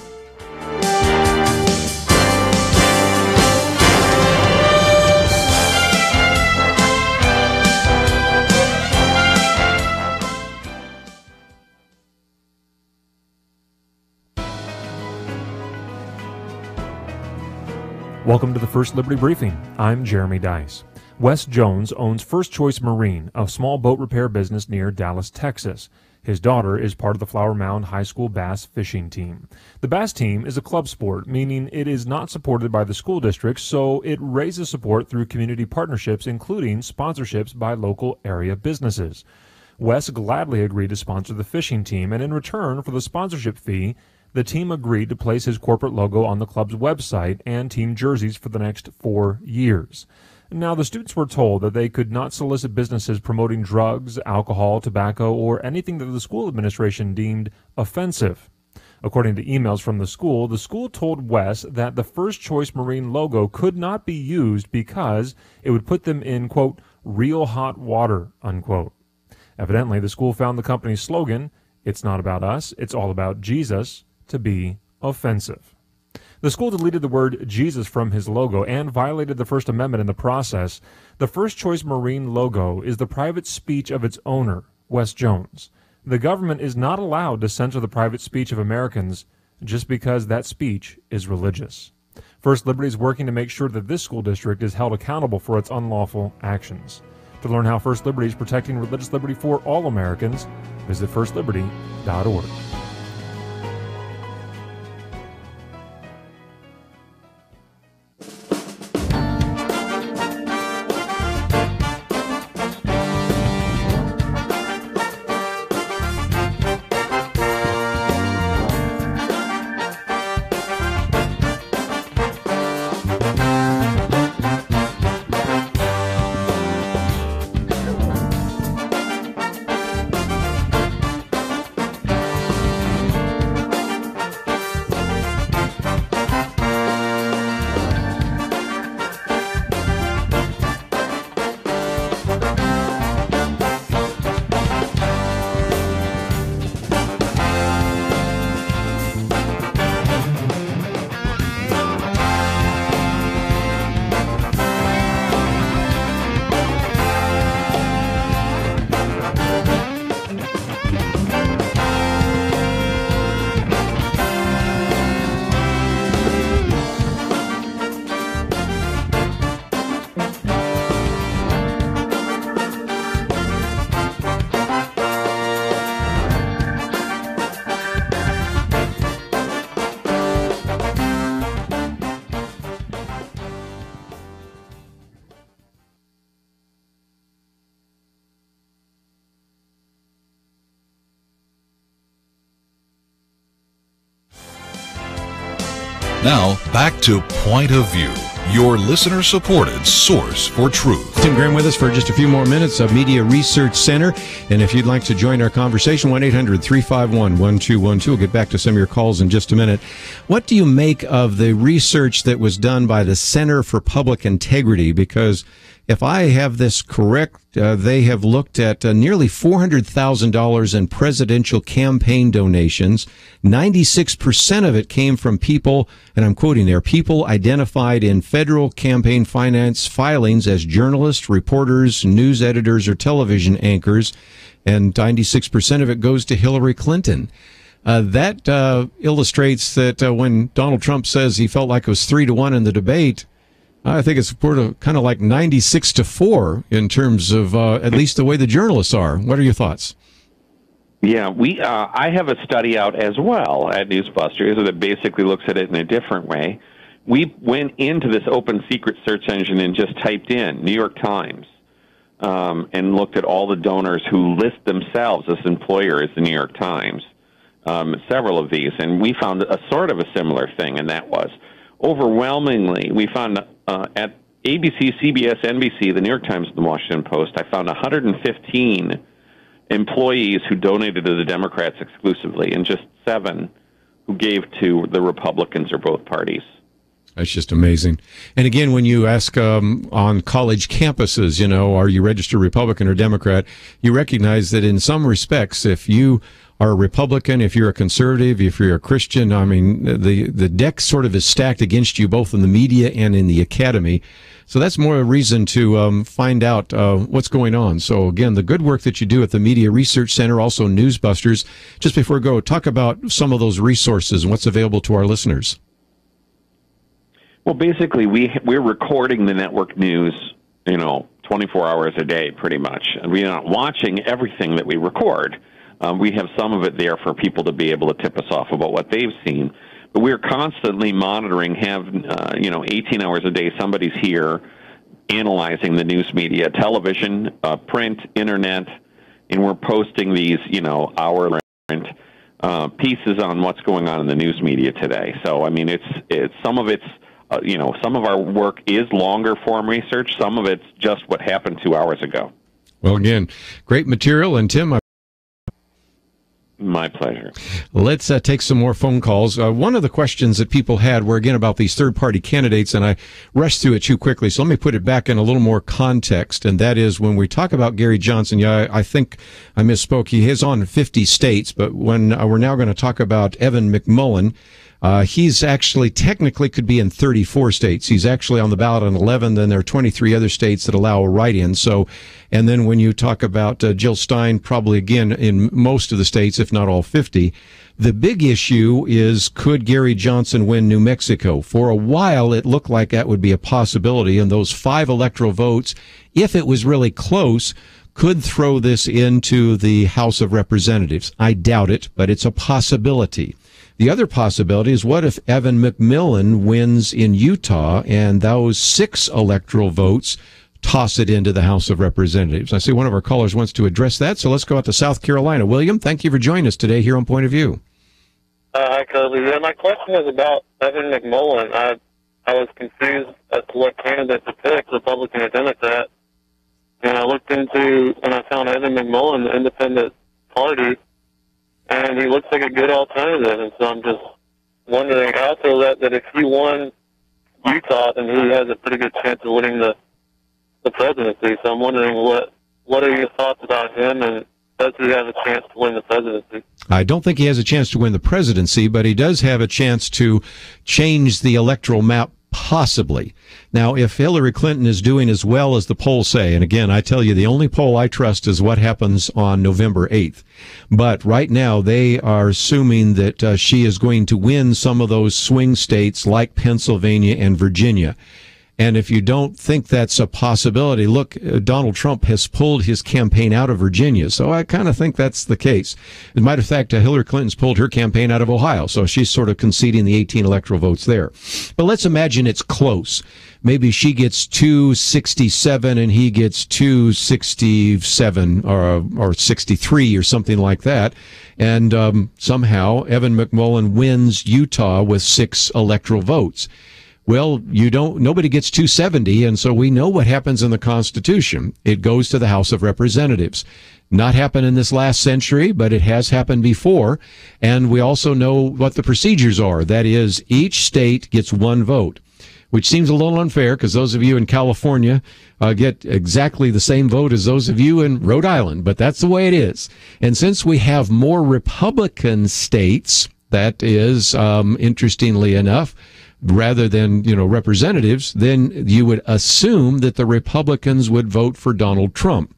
Welcome to the First Liberty Briefing. I'm Jeremy Dice. Wes Jones owns First Choice Marine, a small boat repair business near Dallas, Texas. His daughter is part of the Flower Mound High School bass fishing team. The bass team is a club sport, meaning it is not supported by the school district, so it raises support through community partnerships, including sponsorships by local area businesses. Wes gladly agreed to sponsor the fishing team, and in return for the sponsorship fee, the team agreed to place his corporate logo on the club's website and team jerseys for the next 4 years. Now, the students were told that they could not solicit businesses promoting drugs, alcohol, tobacco, or anything that the school administration deemed offensive. According to emails from the school told Wes that the First Choice Marine logo could not be used because it would put them in, quote, real hot water, unquote. Evidently, the school found the company's slogan, "It's not about us, it's all about Jesus," to be offensive. The school deleted the word Jesus from his logo and violated the First Amendment in the process. The First Choice Marine logo is the private speech of its owner, Wes Jones. The government is not allowed to censor the private speech of Americans just because that speech is religious. First Liberty is working to make sure that this school district is held accountable for its unlawful actions. To learn how First Liberty is protecting religious liberty for all Americans, visit firstliberty.org. Now, back to Point of View, your listener-supported source for truth. Tim Graham with us for just a few more minutes of Media Research Center. And if you'd like to join our conversation, 1-800-351-1212. We'll get back to some of your calls in just a minute. What do you make of the research that was done by the Center for Public Integrity? Because if I have this correct, they have looked at nearly $400,000 in presidential campaign donations. 96% of it came from people, and I'm quoting there, people identified in federal campaign finance filings as journalists, reporters, news editors, or television anchors, and 96% of it goes to Hillary Clinton. That illustrates that when Donald Trump says he felt like it was 3-1 in the debate, I think it's kind of like 96-4 in terms of at least the way the journalists are. What are your thoughts? Yeah, I have a study out as well at Newsbusters that basically looks at it in a different way. We went into this open secret search engine and just typed in New York Times and looked at all the donors who list themselves as employer as the New York Times, several of these, and we found a sort of a similar thing, and that was overwhelmingly, we found at ABC, CBS, NBC, the New York Times, and the Washington Post, I found 115 employees who donated to the Democrats exclusively, and just 7 who gave to the Republicans or both parties. That's just amazing. And again, when you ask on college campuses, you know, are you registered Republican or Democrat, you recognize that in some respects, if you are a Republican, if you're a conservative, if you're a Christian, I mean, the deck sort of is stacked against you both in the media and in the academy. So that's more a reason to find out what's going on. So again, the good work that you do at the Media Research Center, also Newsbusters. Just before we go, talk about some of those resources and what's available to our listeners. Well, basically, we're recording the network news, 24 hours a day, pretty much. And we're not watching everything that we record. We have some of it there for people to be able to tip us off about what they've seen. But we're constantly monitoring, 18 hours a day, somebody's here analyzing the news media, television, print, internet, and we're posting these, hour pieces on what's going on in the news media today. So, I mean, it's some of it's, some of our work is longer form research. Some of it's just what happened 2 hours ago. Well, again, great material. And Tim, my pleasure. Let's take some more phone calls. One of the questions that people had were, again, about these third-party candidates, and I rushed through it too quickly, so let me put it back in a little more context, and that is when we talk about Gary Johnson, I think I misspoke. He is on 50 states, but when we're now going to talk about Evan McMullin, he's actually technically could be in 34 states. He's actually on the ballot in 11. Then there are 23 other states that allow a write-in. So, and then when you talk about Jill Stein, probably again in most of the states, if not all 50. The big issue is, could Gary Johnson win New Mexico? For a while, it looked like that would be a possibility, and those 5 electoral votes, if it was really close, could throw this into the House of Representatives. I doubt it, but it's a possibility. The other possibility is, what if Evan McMullin wins in Utah and those 6 electoral votes toss it into the House of Representatives? I see one of our callers wants to address that, so let's go out to South Carolina. William, thank you for joining us today here on Point of View. Hi, Kerby. Yeah, my question was about Evan McMullin. I was confused as to what candidate to pick, Republican or Democrat. And I looked into, and I found Evan McMullin, the Independent Party, and he looks like a good alternative. And so I'm just wondering also that if he won Utah, then he has a pretty good chance of winning the presidency. So I'm wondering what are your thoughts about him, and does he have a chance to win the presidency? I don't think he has a chance to win the presidency, but he does have a chance to change the electoral map, possibly. Now, if Hillary Clinton is doing as well as the polls say, and again, I tell you, the only poll I trust is what happens on November 8th. But right now, they are assuming that she is going to win some of those swing states like Pennsylvania and Virginia. And if you don't think that's a possibility, look, Donald Trump has pulled his campaign out of Virginia, so I kind of think that's the case. As a matter of fact, Hillary Clinton's pulled her campaign out of Ohio, so she's sort of conceding the 18 electoral votes there. But let's imagine it's close. Maybe she gets 267 and he gets 267 or 63 or something like that. And somehow Evan McMullin wins Utah with 6 electoral votes. Well, nobody gets 270, and so we know what happens in the Constitution. It goes to the House of Representatives. Not happened in this last century, but it has happened before, and we also know what the procedures are. That is, each state gets 1 vote, which seems a little unfair because those of you in California get exactly the same vote as those of you in Rhode Island, but that's the way it is. And since we have more Republican states, that is, interestingly enough, rather than, representatives, then you would assume that the Republicans would vote for Donald Trump.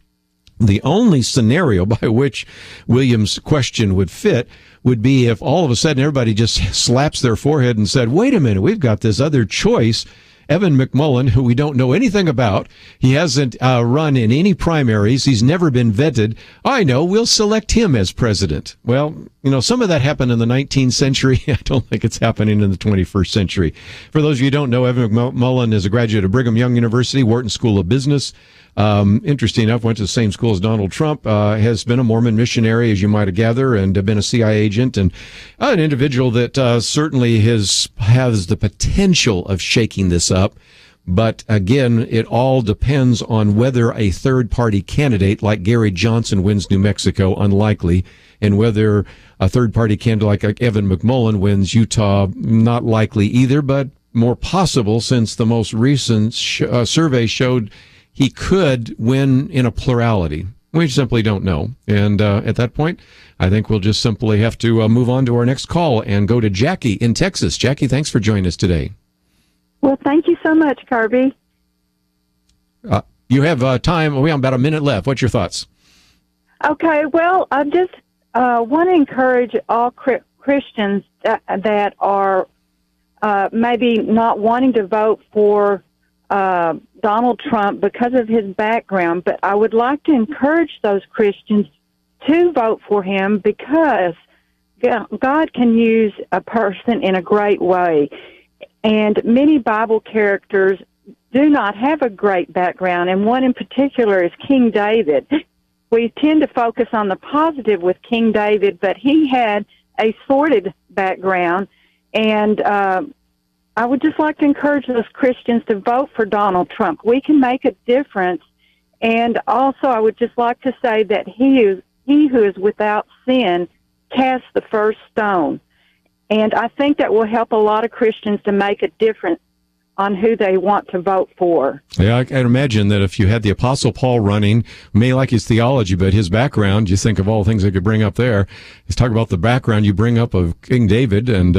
The only scenario by which William's question would fit would be if all of a sudden everybody just slaps their forehead and said, wait a minute, we've got this other choice, Evan McMullen, who we don't know anything about. He hasn't run in any primaries. He's never been vetted. I know, we'll select him as president. Well, some of that happened in the 19th century. I don't think it's happening in the 21st century. For those of you who don't know, Evan McMullen is a graduate of Brigham Young University, Wharton School of Business. Interesting enough, went to the same school as Donald Trump, has been a Mormon missionary, as you might gather, and been a CIA agent, and an individual that certainly has the potential of shaking this up. But again, it all depends on whether a third-party candidate like Gary Johnson wins New Mexico, unlikely, and whether a third-party candidate like Evan McMullen wins Utah, not likely either, but more possible since the most recent survey showed he could win in a plurality. We simply don't know. And at that point, I think we'll just simply have to move on to our next call and go to Jackie in Texas. Jackie, thanks for joining us today. Well, thank you so much, Kerby. You have time. We have about a minute left. What's your thoughts? Okay, well, I just want to encourage all Christians that are maybe not wanting to vote for Donald Trump because of his background, but I would like to encourage those Christians to vote for him because God can use a person in a great way. And many Bible characters do not have a great background, and one in particular is King David. We tend to focus on the positive with King David, but he had a sordid background, and I would just like to encourage those Christians to vote for Donald Trump. We can make a difference. And also, I would just like to say that he who is without sin cast the first stone. And I think that will help a lot of Christians to make a difference on who they want to vote for. Yeah, I can imagine that if you had the Apostle Paul running, may like his theology, but his background, you think of all the things they could bring up there. Let's talk about the background you bring up of King David, and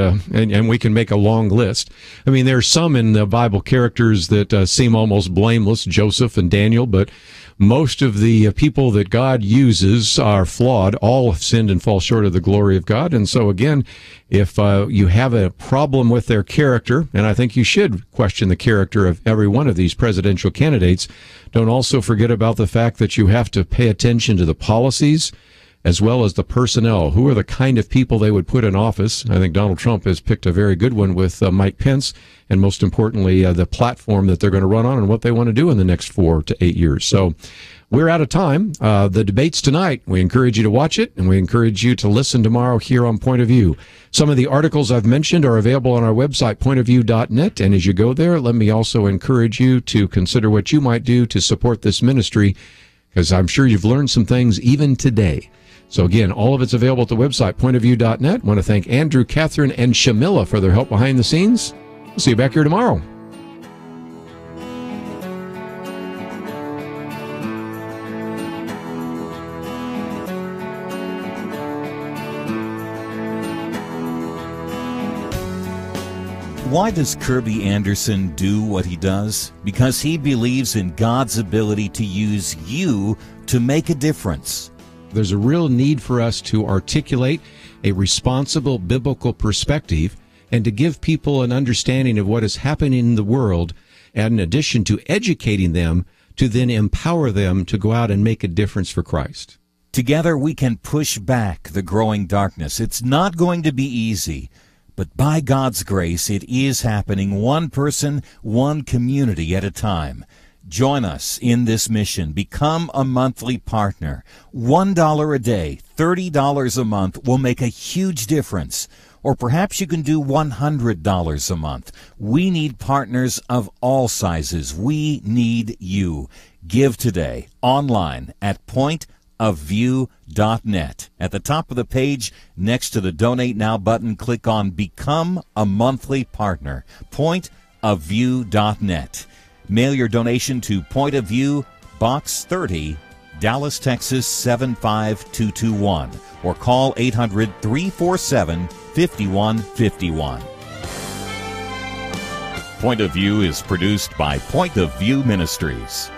we can make a long list. I mean, there's some in the Bible characters that seem almost blameless, Joseph and Daniel, but most of the people that God uses are flawed. All have sinned and fall short of the glory of God. And so, again, if you have a problem with their character, and I think you should question the character of every one of these presidential candidates, don't also forget about the fact that you have to pay attention to the policies as well as the personnel. Who are the kind of people they would put in office? I think Donald Trump has picked a very good one with Mike Pence, and most importantly, the platform that they're going to run on and what they want to do in the next 4 to 8 years. So we're out of time. The debate's tonight. We encourage you to watch it, and we encourage you to listen tomorrow here on Point of View. Some of the articles I've mentioned are available on our website, pointofview.net, and as you go there, let me also encourage you to consider what you might do to support this ministry, because I'm sure you've learned some things even today. So again, all of it's available at the website, pointofview.net. I want to thank Andrew, Catherine, and Shamila for their help behind the scenes. We'll see you back here tomorrow. Why does Kerby Anderson do what he does? Because he believes in God's ability to use you to make a difference. There's a real need for us to articulate a responsible biblical perspective and to give people an understanding of what is happening in the world, and in addition to educating them, to then empower them to go out and make a difference for Christ. Together we can push back the growing darkness. It's not going to be easy, but by God's grace, it is happening one person, one community at a time. Join us in this mission. Become a monthly partner. $1 a day, $30 a month will make a huge difference. Or perhaps you can do $100 a month. We need partners of all sizes. We need you. Give today online at pointofview.net. At the top of the page, next to the Donate Now button, click on Become a Monthly Partner. Pointofview.net. Mail your donation to Point of View, Box 30, Dallas, Texas 75221, or call 800-347-5151. Point of View is produced by Point of View Ministries.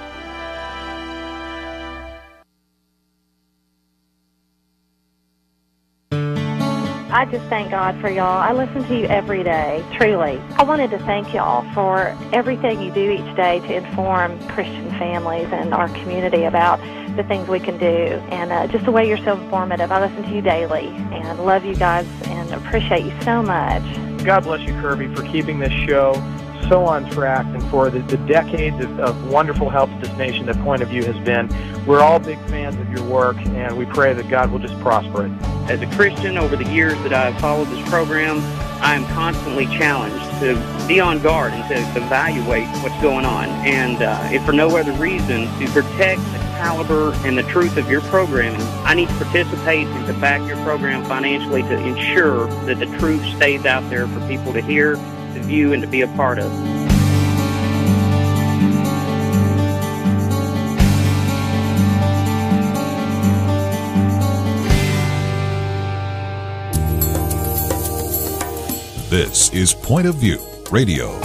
I just thank God for y'all. I listen to you every day, truly. I wanted to thank y'all for everything you do each day to inform Christian families and our community about the things we can do, and just the way you're so informative. I listen to you daily and love you guys and appreciate you so much. God bless you, Kerby, for keeping this show so on track and for the decades of wonderful help to this nation that Point of View has been. We're all big fans of your work, and we pray that God will just prosper it. As a Christian, over the years that I've followed this program, I am constantly challenged to be on guard and to evaluate what's going on. And if for no other reason, to protect the caliber and the truth of your programming, I need to participate and to back your program financially to ensure that the truth stays out there for people to hear, to view, and to be a part of. This is Point of View Radio.